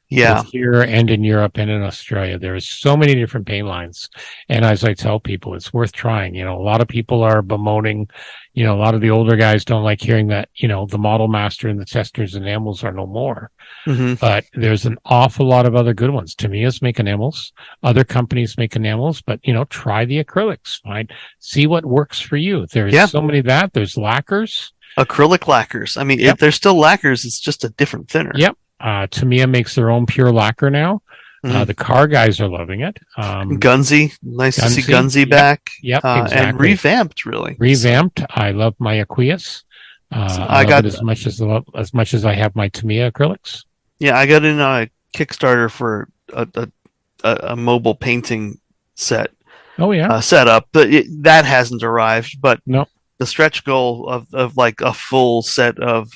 Yeah. Here and in Europe and in Australia, there is so many different paint lines. And as I tell people, it's worth trying. A lot of people are bemoaning, a lot of the older guys don't like hearing that, the Model Master and the Testers and enamels are no more. But there's an awful lot of other good ones. Tamiya's make enamels. Other companies make enamels, but, try the acrylics. See what works for you. There's so many there's lacquers. Acrylic lacquers. I mean, if they're still lacquers, it's just a different thinner. Yep. Tamiya makes their own pure lacquer now. The car guys are loving it. Gunsy, nice to see Gunsy back. Yep, exactly. And revamped, really. Revamped. I love my Aqueous. I got it as much as I have my Tamiya acrylics. Yeah, I got in on a Kickstarter for a mobile painting set. Oh yeah, setup, but that hasn't arrived. But no. The stretch goal of like a full set of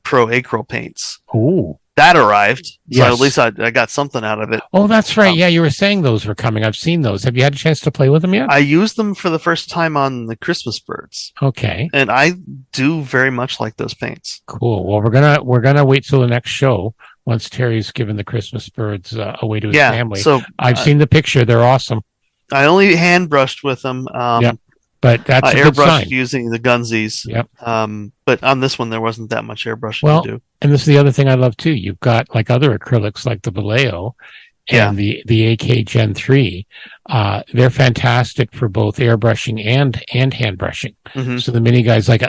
pro acryl paints. Ooh. that arrived. So Yes. at least I got something out of it. Oh, that's right. Yeah, you were saying those were coming. I've seen those. Have you had a chance to play with them yet? I used them for the first time on the Christmas birds. Okay. And I do very much like those paints. Cool. Well, we're gonna wait till the next show once Terry's given the Christmas birds away to his family. So I've seen the picture. They're awesome. I only hand brushed with them. Yep. But that's a good sign. Using the gunsies. Yep. But on this one, there wasn't that much airbrushing to do. And this is the other thing I love too. You've got like other acrylics like the Vallejo and the AK Gen 3. They're fantastic for both airbrushing and hand brushing. Mm-hmm. So the mini guys, like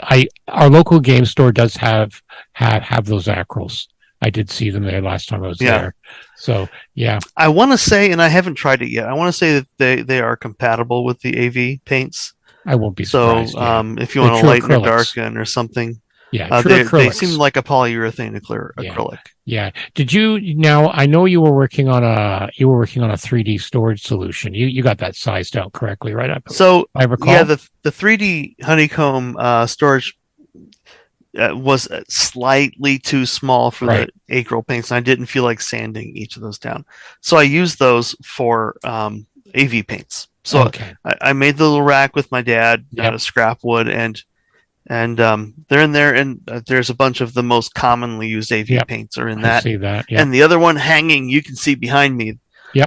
our local game store does have those acryls. I did see them there last time I was there. So, yeah. I want to say, and I haven't tried it yet, I want to say that they are compatible with the AV paints. I won't be surprised. So, if you want to lighten or darken or something, they seem like a polyurethane acrylic. Yeah. Did you now? I know you were working on a 3D storage solution. You got that sized out correctly, right? I recall. Yeah, the 3D honeycomb storage was slightly too small for the acrylic paints, and I didn't feel like sanding each of those down. So I used those for AV paints. So I made the little rack with my dad out of scrap wood, and they're in there, and there's a bunch of the most commonly used AV paints are in that. I see that. And the other one hanging, you can see behind me.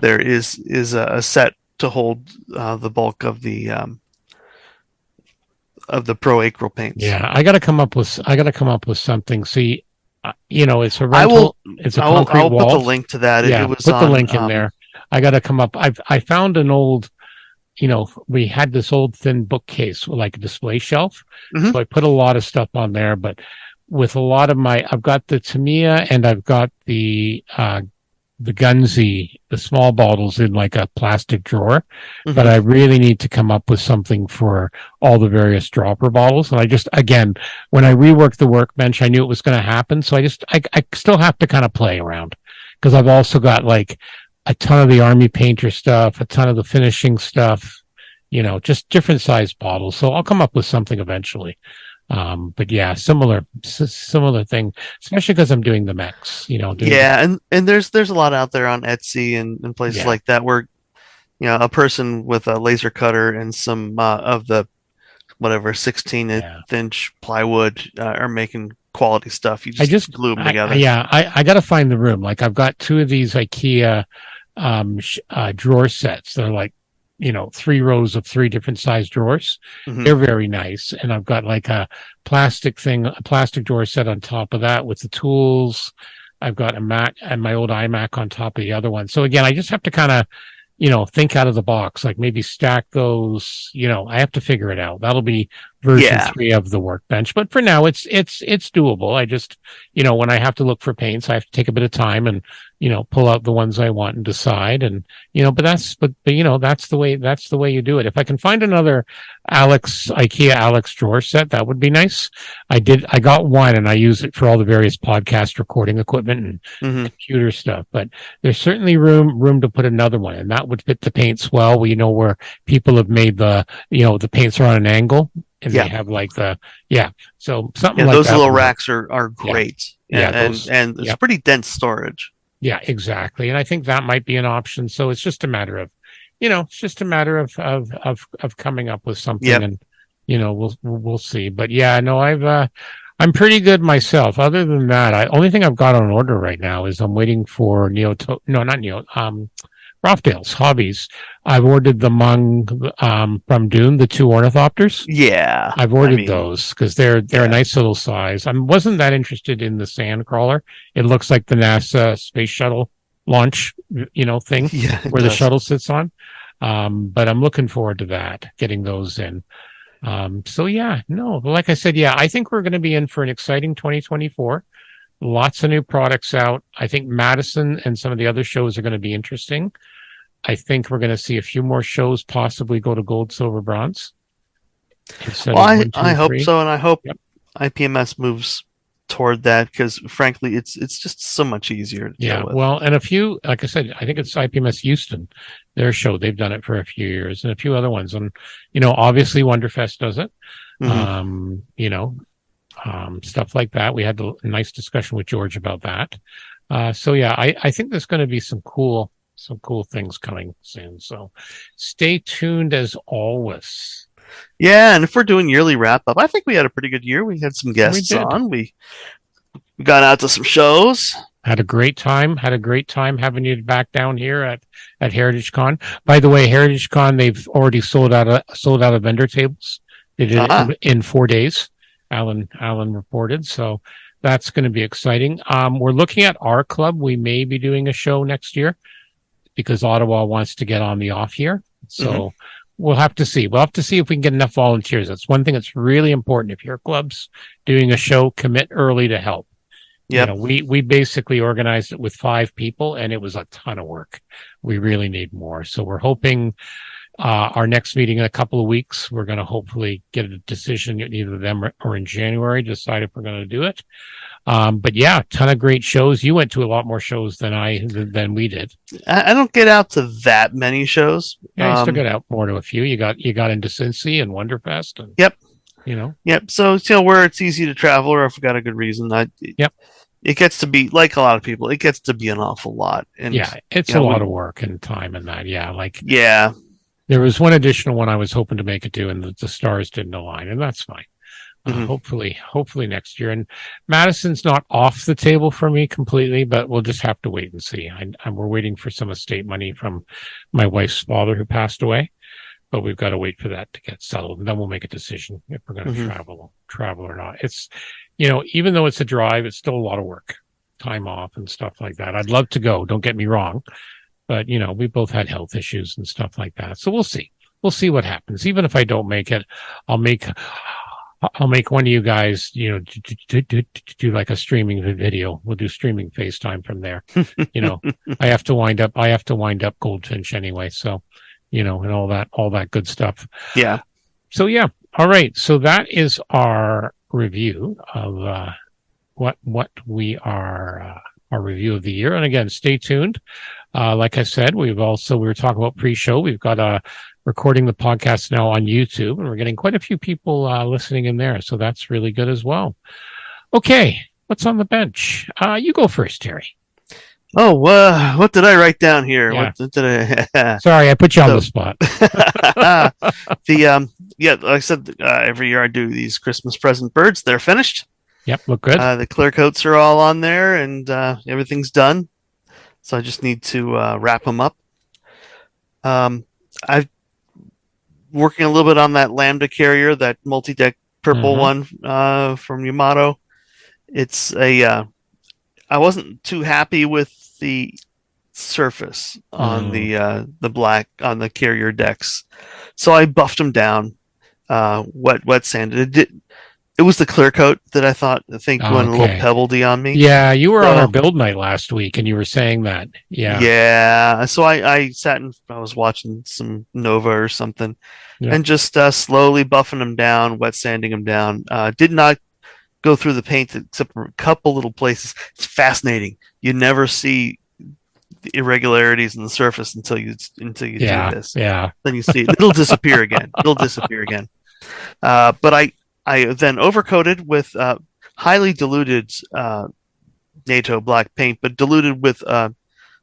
There is a set to hold the bulk of the pro acrylic paints. Yeah, I got to come up with something. See, it's a rental. It's a concrete wall. I'll put the link to that. Yeah, put the link in there. I got to come up. I found an old. We had this old thin bookcase, like a display shelf. Mm-hmm. So I put a lot of stuff on there, but with a lot of I've got the Tamiya and I've got the Gunzy, the small bottles in like a plastic drawer, but I really need to come up with something for all the various dropper bottles. And again, when I reworked the workbench, I knew it was going to happen. So I still have to kind of play around because I've also got like a ton of the Army Painter stuff, a ton of the finishing stuff, just different size bottles. So I'll come up with something eventually. But yeah, similar thing, especially because I'm doing the mechs, and there's a lot out there on Etsy and places like that where, a person with a laser cutter and some of the 16-inch plywood are making quality stuff. You just glue them together. I got to find the room. Like I've got 2 of these IKEA drawer sets. They're like, 3 rows of 3 different size drawers. Mm-hmm. They're very nice. And I've got like a plastic drawer set on top of that with the tools. I've got a Mac and my old iMac on top of the other one. So again, I just have to kind of, think out of the box, like maybe stack those, I have to figure it out. That'll be version 3 of the workbench. But for now, it's doable. I just, when I have to look for paints, I have to take a bit of time and, pull out the ones I want and decide. And, but that's the way you do it. If I can find another IKEA Alex drawer set, that would be nice. I got one and I use it for all the various podcast recording equipment and computer stuff, but there's certainly room to put another one, and that would fit the paints well. Where people have made the paints are on an angle. And they have like so something like those that. Little racks are great. And it's pretty dense storage. Yeah, exactly. And I think that might be an option. So it's just a matter of, of coming up with something and, we'll see. But yeah, no, I'm pretty good myself. Other than that, only thing I've got on order right now is I'm waiting for Rofdale's Hobbies. I've ordered the Mung from Dune, the 2 ornithopters. Yeah, I've ordered those because they're a nice little size. I wasn't that interested in the sand crawler. It looks like the NASA space shuttle launch, thing where the shuttle sits on. But I'm looking forward to that, getting those in. Like I said, I think we're going to be in for an exciting 2024. Lots of new products out. I think Madison and some of the other shows are going to be interesting. I think we're going to see a few more shows possibly go to gold, silver, bronze. I hope so, and I hope IPMS moves toward that because, frankly, it's just so much easier to deal with. Well, and a few, like I said, I think it's IPMS Houston, their show. They've done it for a few years, and a few other ones. And, obviously Wonderfest does it. Mm-hmm. Stuff like that. We had a nice discussion with George about that. So yeah, I think there's going to be some cool things coming soon. So stay tuned as always. Yeah, and if we're doing yearly wrap up, I think we had a pretty good year. We had some We guests did. on. We got out to some shows. Had a great time. Had a great time having you back down here at Heritage Con. By the way, Heritage Con, they've already sold out of vendor tables. They did it in 4 days. Alan reported. So that's going to be exciting. We're looking at our club. We may be doing a show next year because Ottawa wants to get on the off here. So we'll have to see. We'll have to see if we can get enough volunteers. That's one thing that's really important. If your club's doing a show, commit early to help. Yep. You know, we basically organized it with 5 people, and it was a ton of work. We really need more. So we're hoping our next meeting in a couple of weeks, we're going to hopefully get a decision, either them or in January, decide if we're going to do it. But yeah, ton of great shows. You went to a lot more shows than we did. I don't get out to that many shows. Yeah, you still get out more to a few. You got into Cincy and Wonderfest. And, yep. You know. Yep. So where it's easy to travel, or if we got a good reason, yep. It gets to be, like a lot of people, it gets to be an awful lot. And yeah, it's a lot of work and time and that. Yeah, yeah. There was one additional one I was hoping to make it to, and the stars didn't align, and that's fine. Hopefully next year. And Madison's not off the table for me completely, but we'll just have to wait and see. We're waiting for some estate money from my wife's father who passed away, but we've got to wait for that to get settled, and then we'll make a decision if we're going to travel or not. It's, even though it's a drive, it's still a lot of work, time off and stuff like that. I'd love to go. Don't get me wrong. But, we both had health issues and stuff like that. So we'll see. We'll see what happens. Even if I don't make it, I'll make one of you guys, do like a streaming video. We'll do streaming FaceTime from there. I have to wind up Goldfinch anyway. So, and all that good stuff. Yeah. So, yeah. All right. So that is our review of what we are, our review of the year. And again, stay tuned. Like I said, we were talking about pre-show. We've got recording the podcast now on YouTube, and we're getting quite a few people listening in there. So that's really good as well. Okay. What's on the bench? You go first, Terry. Oh, what did I write down here? Yeah. What did I? Sorry, I put you on the spot. Like I said, every year I do these Christmas present birds. They're finished. Yep, look good. The clear coats are all on there, and everything's done. So I just need to wrap them up. I'm working a little bit on that Lambda carrier, that multi-deck purple one from Yamato. It's I wasn't too happy with the surface on the black on the carrier decks, so I buffed them down, wet sanded. It was the clear coat that I think went a little pebbledy on me. Yeah, you were on our build night last week, and you were saying that. Yeah. Yeah. So I sat and I was watching some Nova or something, and just slowly buffing them down, wet sanding them down. Did not go through the paint except for a couple little places. It's fascinating. You never see the irregularities in the surface until you do this. Yeah. Then you see it. It'll disappear again. But I then overcoated with highly diluted NATO black paint, but diluted with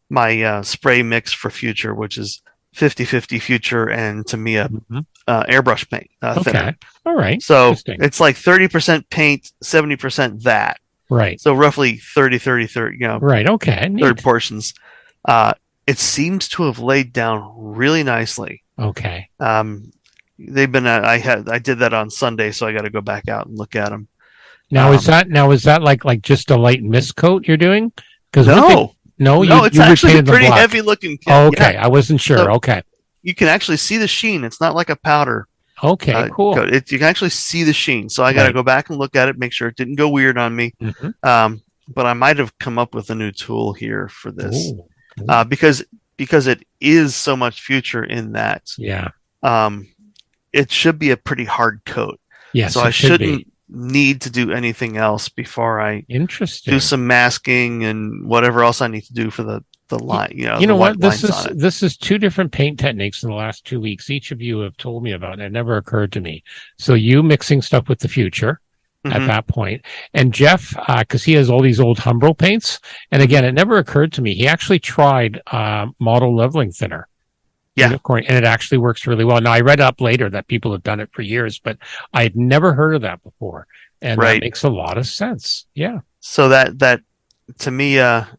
my spray mix for Future, which is 50-50 Future and Tamiya airbrush paint. Okay. All right. So it's like 30% paint, 70% that. Right. So roughly 30. Right. Okay. Neat. Third portions. It seems to have laid down really nicely. Okay. They've been. I did that on Sunday, so I got to go back out and look at them. Now is that like just a light mist coat you're doing? No, it's actually a pretty heavy looking. Oh, okay, I wasn't sure. So okay, you can actually see the sheen. It's not like a powder. Okay, cool. You can actually see the sheen. So I got to go back and look at it, make sure it didn't go weird on me. But I might have come up with a new tool here for this, because it is so much Future in that. Yeah. It should be a pretty hard coat. Yes, so I shouldn't need to do anything else before I do some masking and whatever else I need to do for the line. You know what? This is 2 different paint techniques in the last 2 weeks. Each of you have told me about, and it never occurred to me. So you mixing stuff with the Future, at that point. And Jeff, because he has all these old Humbro paints, and again, it never occurred to me, he actually tried model leveling thinner. Yeah. Unicorn, and it actually works really well. Now, I read up later that people have done it for years, but I had never heard of that before. And that makes a lot of sense. Yeah. So that Tamiya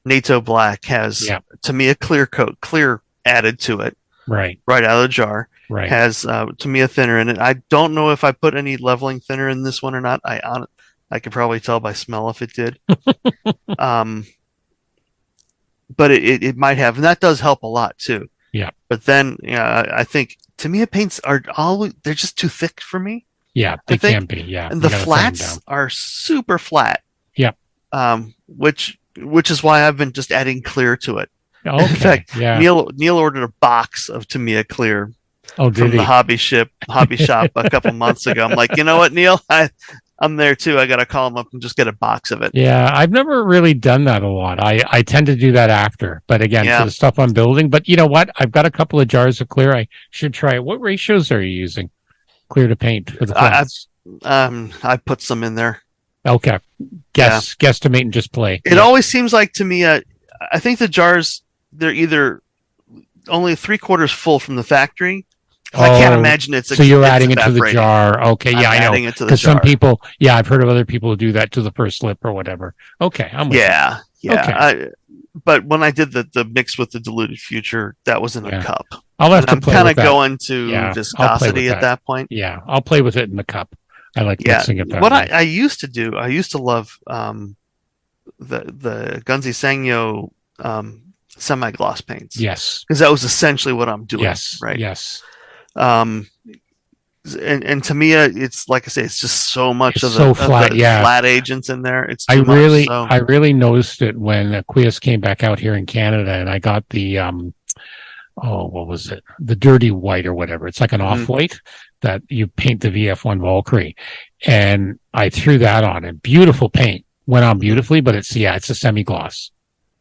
NATO Black has Tamiya clear coat, clear added to it. Right out of the jar. Right. Has Tamiya thinner in it. I don't know if I put any leveling thinner in this one or not. I could probably tell by smell if it did. But it might have, and that does help a lot too. Yeah. But then, I think Tamiya paints they're just too thick for me. Yeah, they can be. Yeah, and the flats are super flat. Yep. Which is why I've been just adding clear to it. Okay. In fact, Neil ordered a box of Tamiya clear from the hobby shop a couple months ago. I'm like, you know what, Neil, I'm there too. I got to call him up and just get a box of it. Yeah, I've never really done that a lot. I tend to do that after, but again, for the stuff I'm building. But you know what? I've got a couple of jars of clear. I should try it. What ratios are you using? Clear to paint for the flats? I put some in there. Okay. Guesstimate and just play. It always seems like to me, I think the jars, they're either only 3/4 full from the factory. I can't imagine it's so you're adding it to the jar. Okay, I know. Because some people, I've heard of other people who do that to the first lip or whatever. Okay, I'm with you. Okay. But when I did the mix with the diluted future, that was in a cup. I'll have to play with that. I'm kind of going to viscosity at that point. Yeah, I'll play with it in the cup. I like mixing it that way. What I used to do, I used to love the Gunzi Sangyo semi-gloss paints. Yes. Because that was essentially what I'm doing. Yes. Right. Yes. And Tamiya, it's like I say, it's just so much of the flat agents in there. It's too much, I really noticed it when Aquias came back out here in Canada, and I got the what was it? The dirty white or whatever. It's like an off-white that you paint the VF1 Valkyrie, and I threw that on, and beautiful paint. Went on beautifully, but it's a semi-gloss.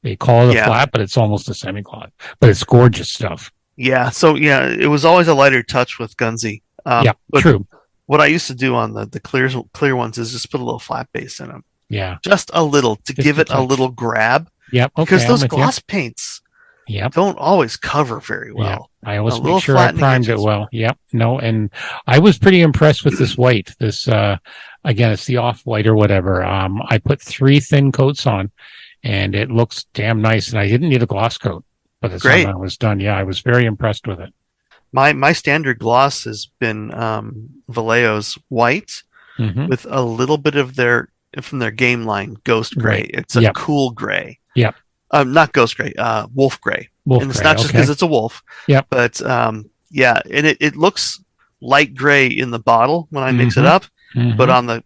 They call it a flat, but it's almost a semi-gloss. But it's gorgeous stuff. Yeah, so it was always a lighter touch with Gunzi. True. What I used to do on the clear ones is just put a little flat base in them. Yeah, just a little to give it a little grab. Yep. Okay, because those gloss paints don't always cover very well. I always make sure I primed it well. Yep. No, and I was pretty impressed with this white. This again, it's the off-white or whatever. I put 3 thin coats on, and it looks damn nice. And I didn't need a gloss coat, but the time I was done. Yeah, I was very impressed with it. My standard gloss has been Vallejo's white with a little bit of from their game line Ghost Gray. Right. It's a cool gray. Yep. Not Ghost Gray, Wolf Gray. And it's not just because it's a wolf. Yep. But and it looks light gray in the bottle when I mix it up, but on that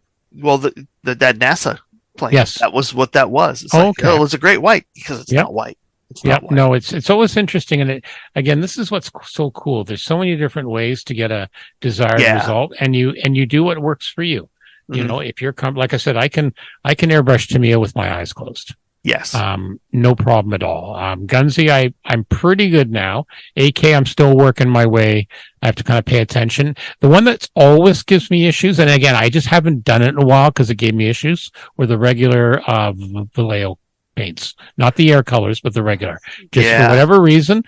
NASA plane, that was what that was. It's it's a great white because it's not white. No, it's always interesting, and again, this is what's so cool. There's so many different ways to get a desired result, and you do what works for you. You know, if you're like I said, I can airbrush Tamiya with my eyes closed. Yes. No problem at all. Gunzi, I'm pretty good now. AK, I'm still working my way. I have to kind of pay attention. The one that always gives me issues, and again, I just haven't done it in a while because it gave me issues, were the regular Vallejo paints, not the air colors, but the regular, just for whatever reason.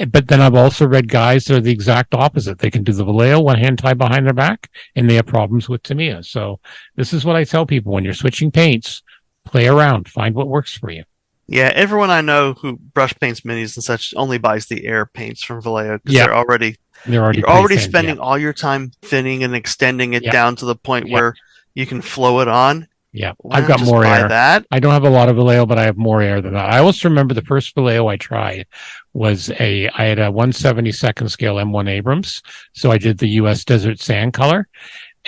But then I've also read guys that are the exact opposite. They can do the Vallejo one hand tied behind their back, and they have problems with Tamiya. So this is what I tell people when you're switching paints: play around, find what works for you. Yeah, everyone I know who brush paints minis and such only buys the air paints from Vallejo because you're already spending all your time thinning and extending it down to the point where you can flow it on. Yeah, I've got more air. I don't have a lot of Vallejo, but I have more air than that. I always remember the first Vallejo I tried was I had a 1/72 scale M1 Abrams, so I did the U.S. Desert Sand color,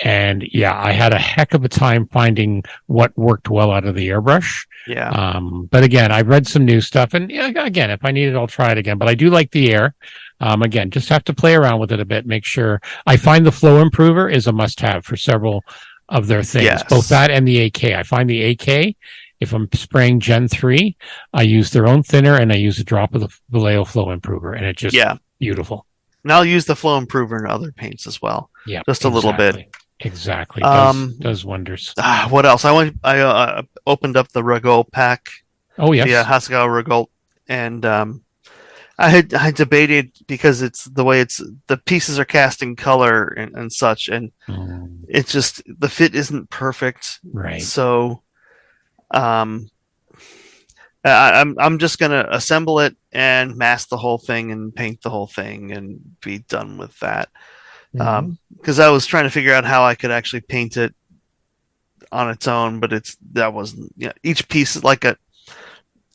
and I had a heck of a time finding what worked well out of the airbrush. Yeah. But again, I've read some new stuff, and again, if I need it, I'll try it again. But I do like the air. Again, just have to play around with it a bit. Make sure. I find the flow improver is a must-have for several of their things, both that and the AK. I find the AK, if I'm spraying Gen 3, I use their own thinner and I use a drop of the Vallejo flow improver, and it's just beautiful. And I'll use the flow improver in other paints as well. Yeah, just a little bit. Exactly. Does wonders. What else? I opened up the Regault pack, Oh, the yes. Hasegawa Regault, and I debated because it's the way the pieces are cast in color and such, and it's just the fit isn't perfect. Right. So um, I'm just gonna assemble it and mask the whole thing and paint the whole thing and be done with that. Because I was trying to figure out how I could actually paint it on its own, but that wasn't. Each piece is like a.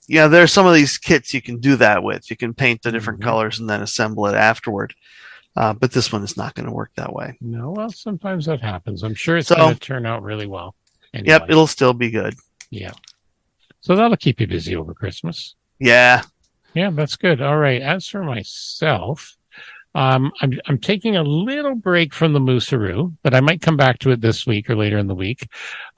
There's some of these kits you can do that with. You can paint the different colors and then assemble it afterward. But this one is not going to work that way. No, well, sometimes that happens. I'm sure it's going to turn out really well. Anyway. Yep, it'll still be good. Yeah. So that'll keep you busy over Christmas. Yeah. Yeah, that's good. All right. As for myself, I'm taking a little break from the Moosaroo, but I might come back to it this week or later in the week.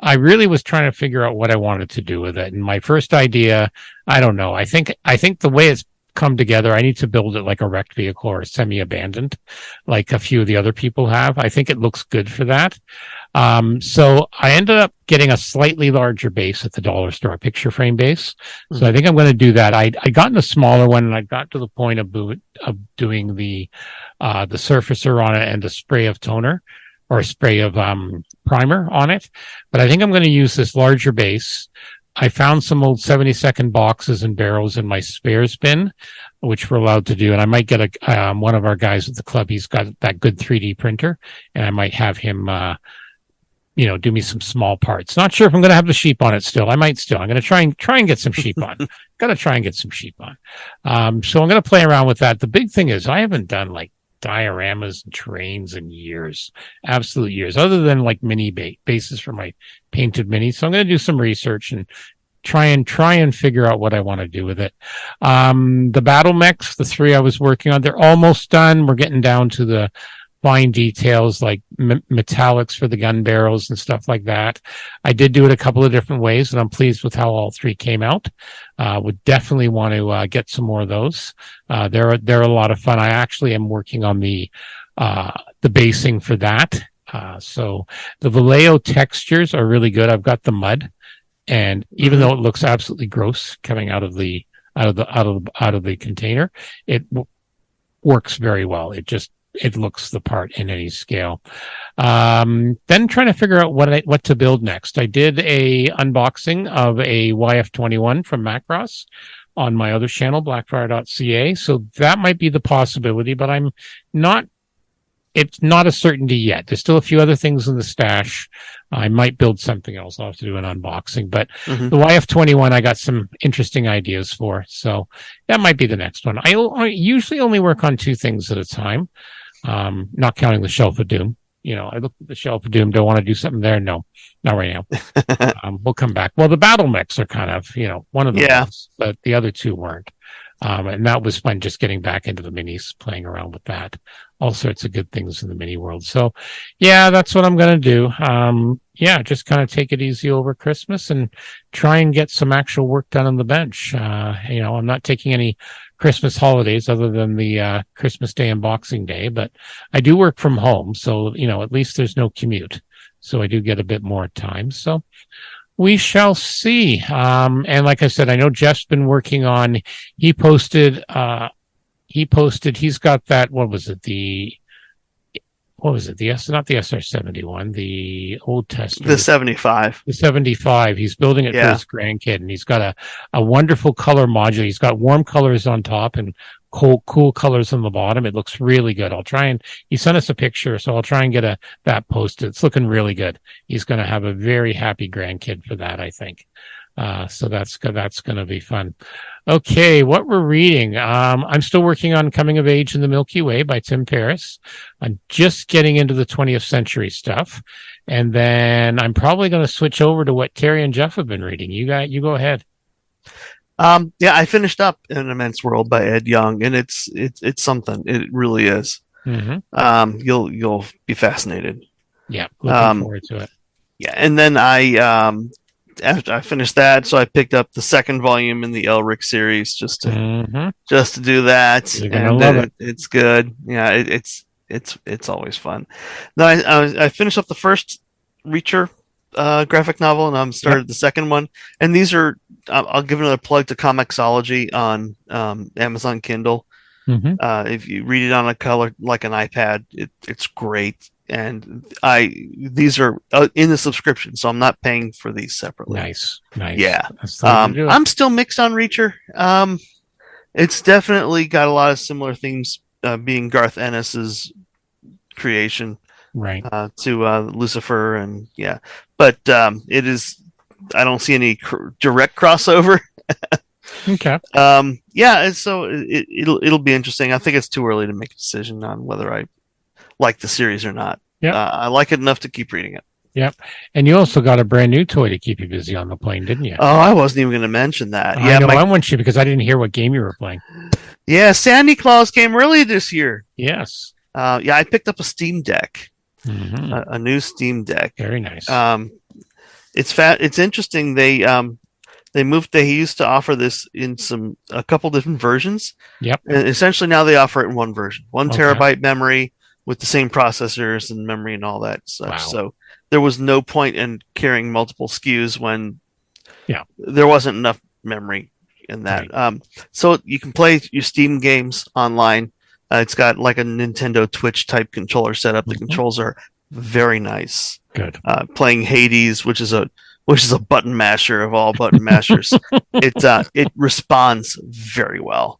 I really was trying to figure out what I wanted to do with it. And my first idea, I don't know. I think the way it's come together, I need to build it like a wrecked vehicle or semi-abandoned, like a few of the other people have. I think it looks good for that. So I ended up getting a slightly larger base at the dollar store, a picture frame base. So I think I'm going to do that. I gotten a smaller one, and I got to the point of doing the surfacer on it and a spray of toner or a spray of primer on it. But I think I'm going to use this larger base. I found some old 72nd boxes and barrels in my spares bin, which we're allowed to do. And I might get one of our guys at the club. He's got that good 3D printer, and I might have him do me some small parts. Not sure if I'm going to have the sheep on it still. I might still. I'm going to try and get some sheep on. Got to try and get some sheep on. So I'm going to play around with that. The big thing is I haven't done like dioramas and trains in years, absolute years, other than like mini bases for my painted minis. So I'm going to do some research and try and figure out what I want to do with it. The battle mechs, the 3 I was working on, they're almost done. We're getting down to the fine details like metallics for the gun barrels and stuff like that. I did do it a couple of different ways, and I'm pleased with how all 3 came out. Would definitely want to get some more of those. They're a lot of fun. I actually am working on the basing for that. So the Vallejo textures are really good. I've got the mud, and even though it looks absolutely gross coming out of the container, it works very well. It looks the part in any scale. Then trying to figure out what to build next. I did a unboxing of a YF21 from Macross on my other channel, blackfire.ca. So that might be the possibility, but it's not a certainty yet. There's still a few other things in the stash. I might build something else. I'll have to do an unboxing, but the YF21, I got some interesting ideas for. So that might be the next one. I usually only work on 2 things at a time. Not counting the Shelf of Doom. I looked at the Shelf of Doom. Do I want to do something there? No, not right now. We'll come back. Well, the battle mechs are kind of, one of the ones, but the other 2 weren't. And that was fun, just getting back into the minis, playing around with that. All sorts of good things in the mini world. So, yeah, that's what I'm going to do. Just kind of take it easy over Christmas and try and get some actual work done on the bench. I'm not taking any Christmas holidays other than the Christmas Day and Boxing Day, but I do work from home. So, at least there's no commute. So I do get a bit more time. So we shall see. And like I said, I know Jeff's been working on, he's got that, not the SR-71, the old tester. The 75. The 75. He's building it for his grandkid, and he's got a wonderful color module. He's got warm colors on top and cool colors on the bottom. It looks really good. He sent us a picture, so I'll try and get that posted. It's looking really good. He's going to have a very happy grandkid for that, I think. So that's going to be fun. Okay, what we're reading. I'm still working on Coming of Age in the Milky Way by Tim Ferriss. I'm just getting into the 20th century stuff. And then I'm probably going to switch over to what Terry and Jeff have been reading. You go ahead. I finished up An Immense World by Ed Young, and it's something. It really is. You'll be fascinated. Yeah, looking forward to it. Yeah, and then after I finished that, so I picked up the 2nd volume in the Elric series just to do that. You're gonna love it. It's good. Yeah, it's it's always fun. Then I finished up the first Reacher graphic novel, and I'm started the second one. And these are I'll give another plug to Comixology on Amazon Kindle. Mm-hmm. If you read it on a color like an iPad, it's great. And these are in the subscription, so I'm not paying for these separately. Nice. Yeah. That's the way to do it. I'm still mixed on Reacher. It's definitely got a lot of similar themes, being Garth Ennis's creation, right, to Lucifer, and but it is. I don't see any direct crossover. okay. And so it'll be interesting. I think it's too early to make a decision on whether I like the series or not. Yeah, I like it enough to keep reading it. Yep. And you also got a brand new toy to keep you busy on the plane, didn't you? Oh, I wasn't even going to mention that. I know I want you because I didn't hear what game you were playing. Yeah, Sandy Claus came early this year. Yes. I picked up a Steam Deck, mm-hmm. a new Steam Deck. Very nice. It's interesting. They moved. They used to offer this in a couple different versions. Yep. And essentially now they offer it in one version, 1 terabyte memory with the same processors and memory and all that stuff. Wow. So there was no point in carrying multiple SKUs when there wasn't enough memory in that. Right. So you can play your Steam games online. It's got like a Nintendo Twitch type controller setup. The controls are very nice. Good. Playing Hades, which is a button masher of all button mashers. It responds very well.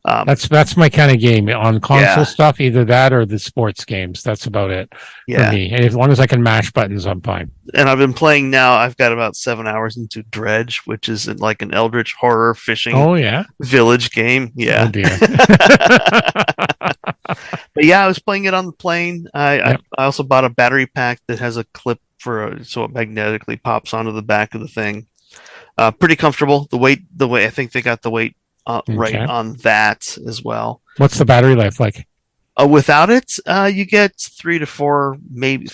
That's my kind of game on console stuff. Either that or the sports games. That's about it for me. And as long as I can mash buttons, I'm fine. And I've been playing now. I've got about 7 hours into Dredge, which is like an Eldritch horror fishing village game. Yeah. Oh dear. But I was playing it on the plane. I also bought a battery pack that has a clip so it magnetically pops onto the back of the thing. Pretty comfortable. The way I think they got the weight right on that as well. What's the battery life like? Without it, you get 3 to 4, maybe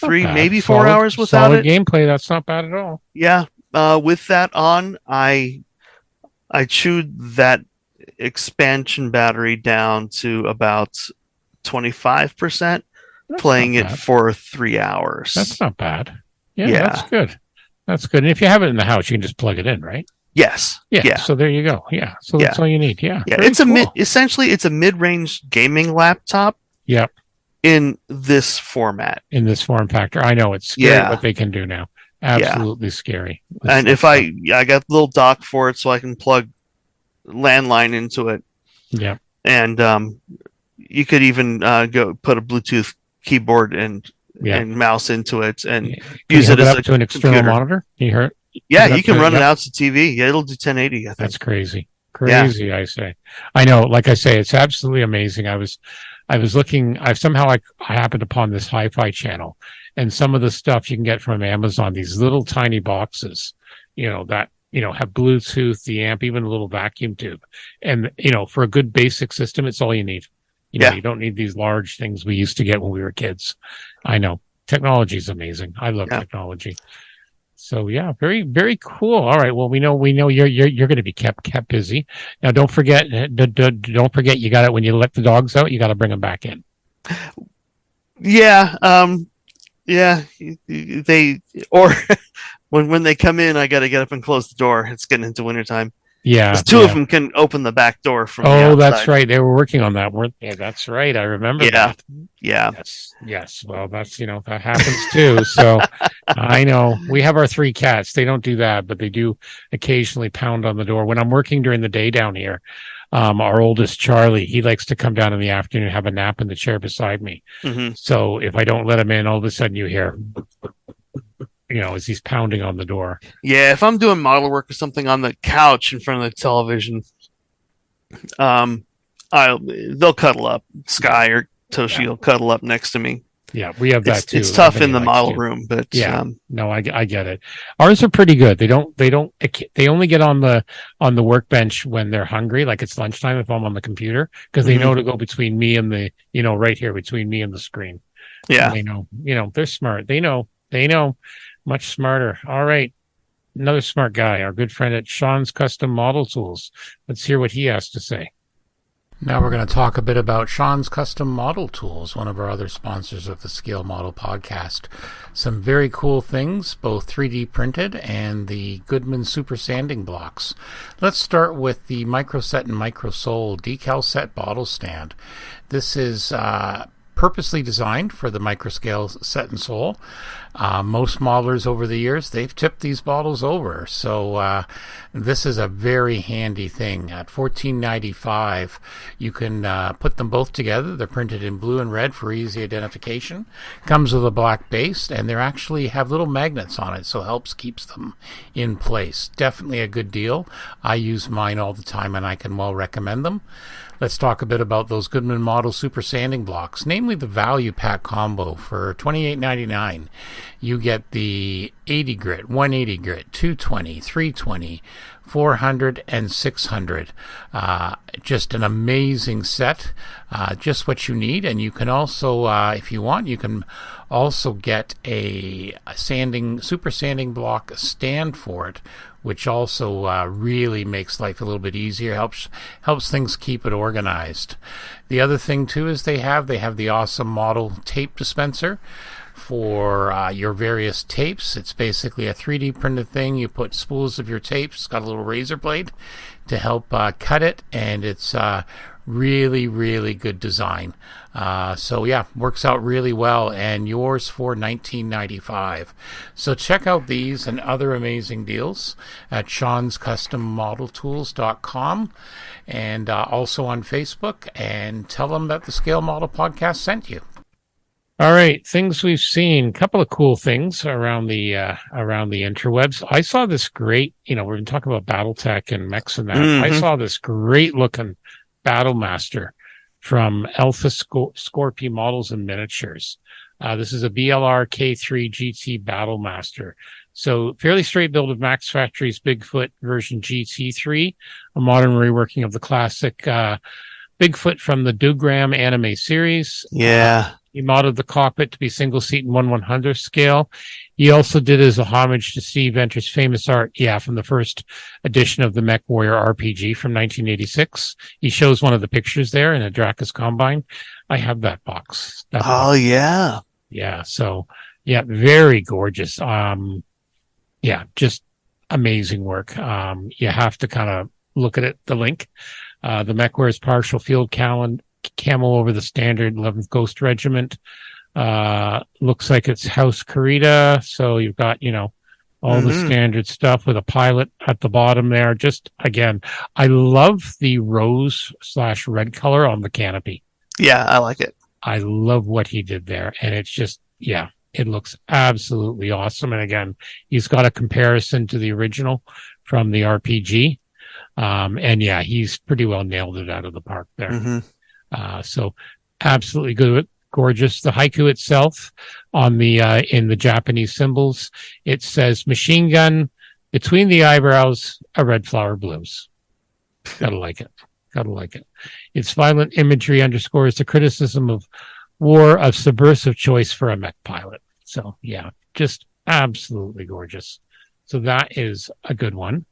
4 hours without solid gameplay. That's not bad at all. Yeah. With that on, I chewed that expansion battery down to about 25%, playing it for 3 hours. That's not bad. Yeah, that's good. That's good. And if you have it in the house, you can just plug it in, right? Yes. Yeah. So there you go. Yeah. So that's all you need. Yeah. Yeah. It's essentially it's a mid-range gaming laptop. Yeah. In this format. In this form factor. I know it's scary what they can do now. Absolutely scary. And if I got a little dock for it so I can plug landline into it. Yeah. And you could even go put a Bluetooth keyboard and mouse into it and use it as to an external monitor. You heard? Yeah, you can run it out to TV. Yeah, it'll do 1080. I think. That's crazy. I say. I know. Like I say, it's absolutely amazing. I was looking. I happened upon this hi-fi channel, and some of the stuff you can get from Amazon. These little tiny boxes, that have Bluetooth, the amp, even a little vacuum tube, and for a good basic system, it's all you need. You don't need these large things we used to get when we were kids. I know technology is amazing. I love technology. So very, very cool. All right. Well, we know you're going to be kept busy. Now, don't forget. Don't forget. You got it when you let the dogs out. You got to bring them back in. Yeah. They when they come in, I got to get up and close the door. It's getting into wintertime. Yeah, two of them can open the back door from. Oh, that's right. They were working on that, weren't they? That's right. I remember that. Yeah. Yes. Well, that's that happens too. So I know we have our 3 cats. They don't do that, but they do occasionally pound on the door when I'm working during the day down here. Our oldest Charlie, he likes to come down in the afternoon and have a nap in the chair beside me. Mm-hmm. So if I don't let him in, all of a sudden you hear. As he's pounding on the door. Yeah, if I'm doing model work or something on the couch in front of the television, they'll cuddle up. Sky or Toshi will cuddle up next to me. Yeah, we have that too. It's tough in the model room, but no, I get it. Ours are pretty good. They only get on the workbench when they're hungry, like it's lunchtime if I'm on the computer, because they know to go between me and the right here between me and the screen. Yeah, and they know they're smart. They know. Much smarter. All right. Another smart guy, our good friend at Sean's Custom Model Tools. Let's hear what he has to say. Now we're going to talk a bit about Sean's Custom Model Tools, one of our other sponsors of the Scale Model podcast. Some very cool things, both 3D printed and the Goodman Super Sanding Blocks. Let's start with the Microset and Microsole decal set bottle stand. This is purposely designed for the microscale set and sole. Most modelers over the years, they've tipped these bottles over. So this is a very handy thing. At $14.95, you can put them both together. They're printed in blue and red for easy identification. Comes with a black base, and they actually have little magnets on it, so it helps keeps them in place. Definitely a good deal. I use mine all the time, and I can well recommend them. Let's talk a bit about those Goodman Model Super Sanding Blocks, namely the Value Pack Combo for $28.99. You get the 80 grit, 180 grit, 220, 320, 400, and 600. Just an amazing set, just what you need. And you can also, if you want, you can also get a super sanding block stand for it, which also really makes life a little bit easier, helps things keep it organized. The other thing too is they have the awesome model tape dispenser for your various tapes. It's basically a 3D printed thing. You put spools of your tapes. It's got a little razor blade to help cut it, and it's really, really good design. So yeah, works out really well, and yours for $19.95. So check out these and other amazing deals at Sean'sCustomModelTools.com, and also on Facebook, and tell them that the Scale Model Podcast sent you. All right, things we've seen. A couple of cool things around the interwebs. I saw this great, we've been talking about BattleTech and mechs and that. I saw this great looking Battlemaster from Alpha Scorpio Models and Miniatures. This is a BLR K3 GT Battlemaster. So fairly straight build of Max Factory's Bigfoot version GT3, a modern reworking of the classic Bigfoot from the Dougram anime series. Yeah. He modded the cockpit to be single seat in 1/100th scale. He also did as a homage to Steve Venter's famous art, from the first edition of the Mech Warrior RPG from 1986. He shows one of the pictures there in a Dracus Combine. I have that box. Yeah. Yeah. So, very gorgeous. Just amazing work. You have to kind of look at it, the link. The Mech Warrior's partial field camo over the standard 11th Ghost Regiment. Looks like it's House Carita. So you've got, all the standard stuff with a pilot at the bottom there. Just, again, I love the rose/red color on the canopy. Yeah, I like it. I love what he did there. And it's just, it looks absolutely awesome. And again, he's got a comparison to the original from the RPG. He's pretty well nailed it out of the park there. So absolutely good, gorgeous. The haiku itself on the in the Japanese symbols, it says machine gun between the eyebrows, a red flower blooms. Gotta like it. Its violent imagery underscores the criticism of war of subversive choice for a mech pilot. So just absolutely gorgeous. So that is a good one.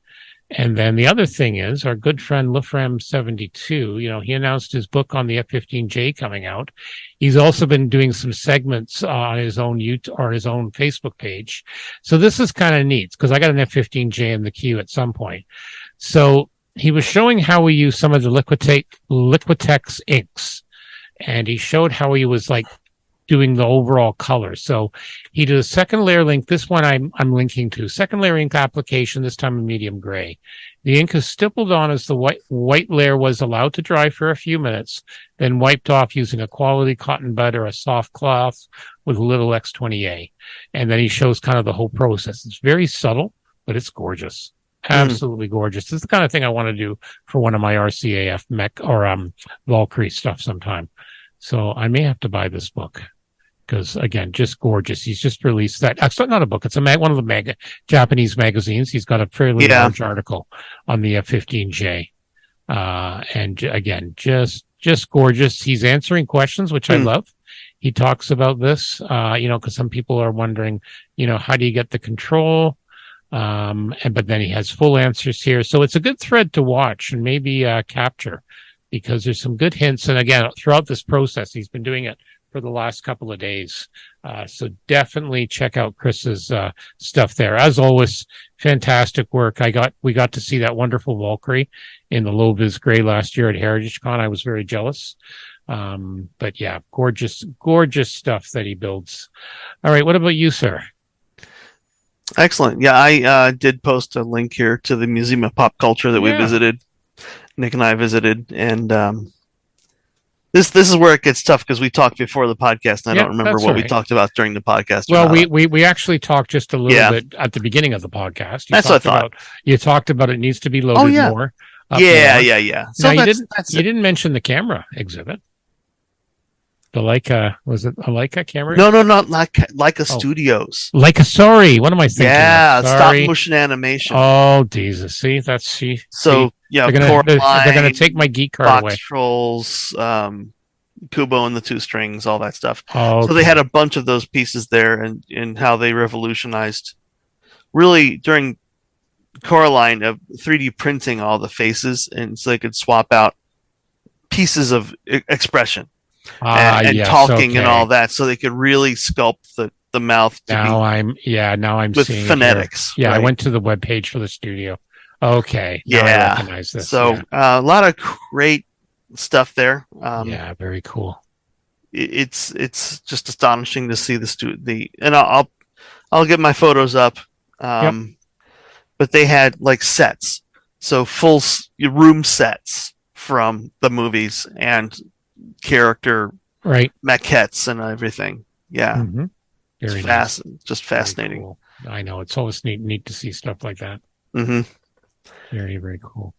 And then the other thing is our good friend Lefram72, he announced his book on the F-15J coming out. He's also been doing some segments on his own YouTube or his own Facebook page. So this is kind of neat because I got an F-15J in the queue at some point. So he was showing how we use some of the Liquitex inks, and he showed how he was doing the overall color. So he did a second layer link. This one I'm linking to. Second layer ink application, this time in medium gray. The ink is stippled on as the white layer was allowed to dry for a few minutes, then wiped off using a quality cotton bud or a soft cloth with a little X20A. And then he shows kind of the whole process. It's very subtle, but it's gorgeous. Absolutely gorgeous. This is the kind of thing I want to do for one of my RCAF mech or Valkyrie stuff sometime. So I may have to buy this book. Because again, just gorgeous. He's just released that. It's not a book. It's one of the Japanese magazines. He's got a fairly large article on the F-15J. And again, just gorgeous. He's answering questions, which I love. He talks about this, because some people are wondering, how do you get the control? But then he has full answers here. So it's a good thread to watch and maybe capture because there's some good hints. And again, throughout this process, he's been doing it for the last couple of days. So definitely check out Chris's stuff there. As always, fantastic work. We got to see that wonderful Valkyrie in the low vis gray last year at Heritage Con. I was very jealous. But yeah, gorgeous stuff that he builds. All right. What about you, sir? Excellent. Yeah, I did post a link here to the Museum of Pop Culture that we visited. Nick and I visited, and this is where it gets tough because we talked before the podcast, and I don't remember what we talked about during the podcast. Well, we actually talked just a little bit at the beginning of the podcast. That's what I thought. You talked about it needs to be loaded more. Yeah. So now, you didn't mention the camera exhibit. The Leica, was it a Leica camera? No, not Leica Studios. Leica, sorry. What am I thinking? Yeah, stop motion animation. Oh, Jesus. See, that's she. So, yeah, they're going to take my geek card away. Trolls, Kubo and the Two Strings, all that stuff. Oh, okay. So they had a bunch of those pieces there and how they revolutionized, really, during Coraline, of 3D printing all the faces, and so they could swap out pieces of expression. And talking and all that, so they could really sculpt the mouth. Now I'm with seeing phonetics. Yeah, right? I went to the webpage for the studio. Okay, now I recognize this. So a lot of great stuff there. Very cool. It's just astonishing to see and I'll get my photos up. But they had like sets, so full room sets from the movies and character maquettes and everything. Very nice. Just fascinating. Cool. I know, it's always neat to see stuff like that. Very, very cool.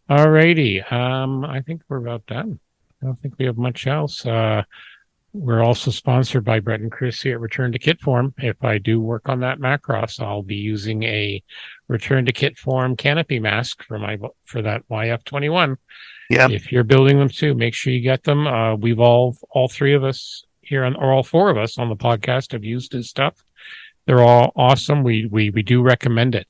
Alrighty. I think we're about done. I don't think we have much else. We're also sponsored by Brett and Chris here at Return to Kit Form. If I do work on that Macross, I'll be using a Return to Kit Form canopy mask for that YF21. Yeah. If you're building them too, make sure you get them. We've all three of us here, or all four of us on the podcast, have used his stuff. They're all awesome. We do recommend it.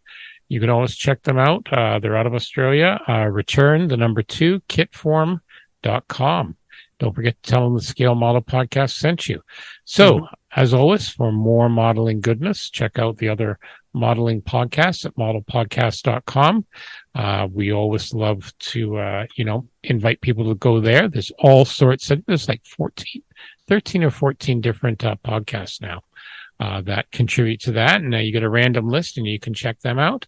You can always check them out. They're out of Australia. Return, the number 2, kitform.com. Don't forget to tell them the Scale Model Podcast sent you. So, as always, for more modeling goodness, check out the other modeling podcasts at modelpodcast.com. We always love to, invite people to go there. There's all sorts of, there's like 13 or 14 different podcasts now that contribute to that. And you get a random list and you can check them out.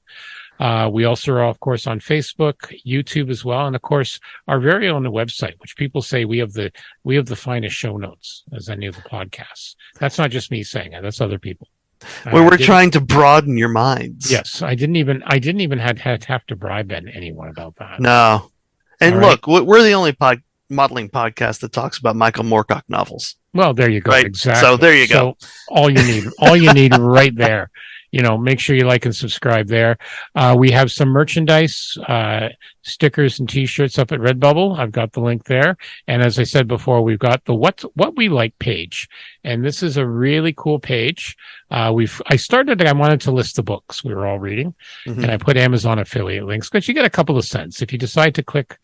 We also are, of course, on Facebook, YouTube as well. And of course, our very own website, which people say we have the finest show notes as any of the podcasts. That's not just me saying it. That's other people. Well, we're trying to broaden your minds. Yes. I didn't even have to bribe anyone about that. No. And look, we're the only modeling podcast that talks about Michael Moorcock novels. Well, there you go. Right? Exactly. So there you go. So all you need right there. Make sure you like and subscribe there. We have some merchandise, stickers and t-shirts up at Redbubble. I've got the link there. And as I said before, we've got the what we like page. And this is a really cool page. I wanted to list the books we were all reading, and I put Amazon affiliate links because you get a couple of cents. If you decide to click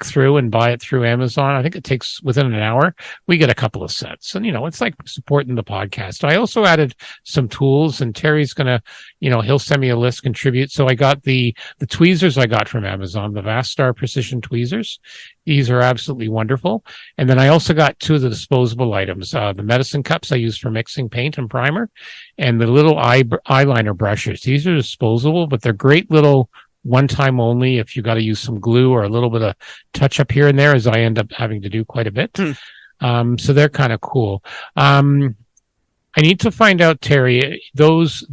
through and buy it through Amazon, I think it takes within an hour, we get a couple of cents. And, it's like supporting the podcast. I also added some tools, and Terry's going to, he'll send me a list, contribute. So I got the tweezers I got from Amazon, the Vastar Precision tweezers. These are absolutely wonderful. And then I also got 2 of the disposable items, the medicine cups I use for mixing paint and primer, and the little eyeliner brushes. These are disposable, but they're great little one time only if you got to use some glue or a little bit of touch up here and there, as I end up having to do quite a bit. So they're kind of cool. I need to find out, Terry, those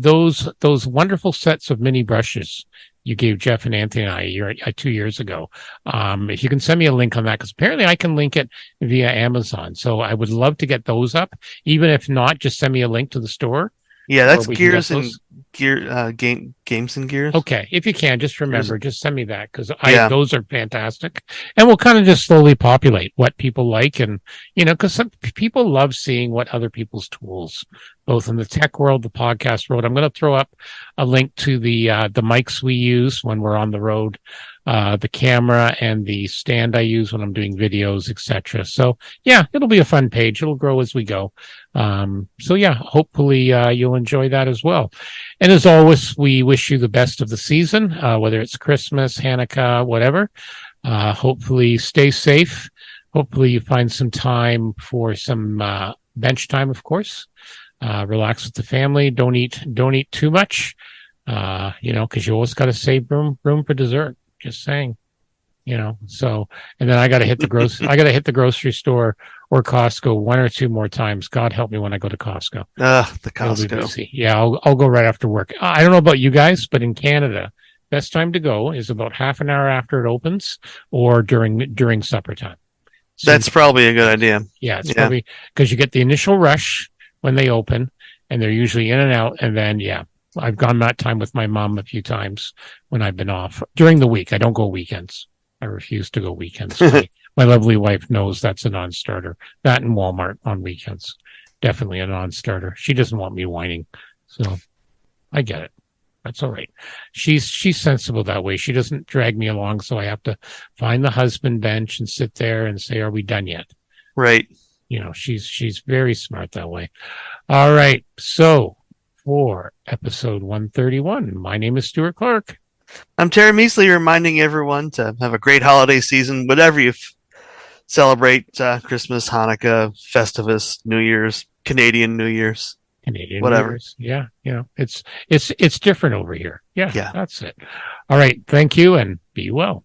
wonderful sets of mini brushes you gave Jeff and Anthony and I 2 years ago. If you can send me a link on that, because apparently I can link it via Amazon. So I would love to get those up. Even if not, just send me a link to the store. Yeah, that's Gears and Games and Gears. Okay, if you can, just remember, just send me that, because those are fantastic, and we'll kind of just slowly populate what people like, and because some people love seeing what other people's tools, both in the tech world, the podcast world. I'm going to throw up a link to the mics we use when we're on the road. the camera and the stand I use when I'm doing videos, etc. So yeah, it'll be a fun page. It'll grow as we go. So yeah, hopefully you'll enjoy that as well. And as always, we wish you the best of the season, whether it's Christmas, Hanukkah, whatever. Hopefully stay safe. Hopefully you find some time for some bench time, of course. Relax with the family. Don't eat too much. Because you always got to save room for dessert. Just saying. So, and then I got to hit the grocery store or Costco one or two more times. God help me when I go to Costco. The Costco. Yeah, I'll go right after work. I don't know about you guys, but in Canada, best time to go is about half an hour after it opens or during supper time. That's probably a good idea. Yeah, it's probably because you get the initial rush when they open, and they're usually in and out, and then I've gone that time with my mom a few times when I've been off during the week. I don't go weekends. I refuse to go weekends. My lovely wife knows that's a non-starter. That and Walmart on weekends, definitely a non-starter. She doesn't want me whining, so I get it. That's all right. She's sensible that way. She doesn't drag me along, so I have to find the husband bench and sit there and say, "Are we done yet?" Right. She's very smart that way. All right. So for episode 131, my name is Stuart Clark. I'm Terry Measley, reminding everyone to have a great holiday season, whatever you celebrate, Christmas, Hanukkah, Festivus, New Year's, Canadian New Year's. Whatever. Years. Yeah, it's different over here. Yeah, Yeah. That's it. All right. Thank you and be well.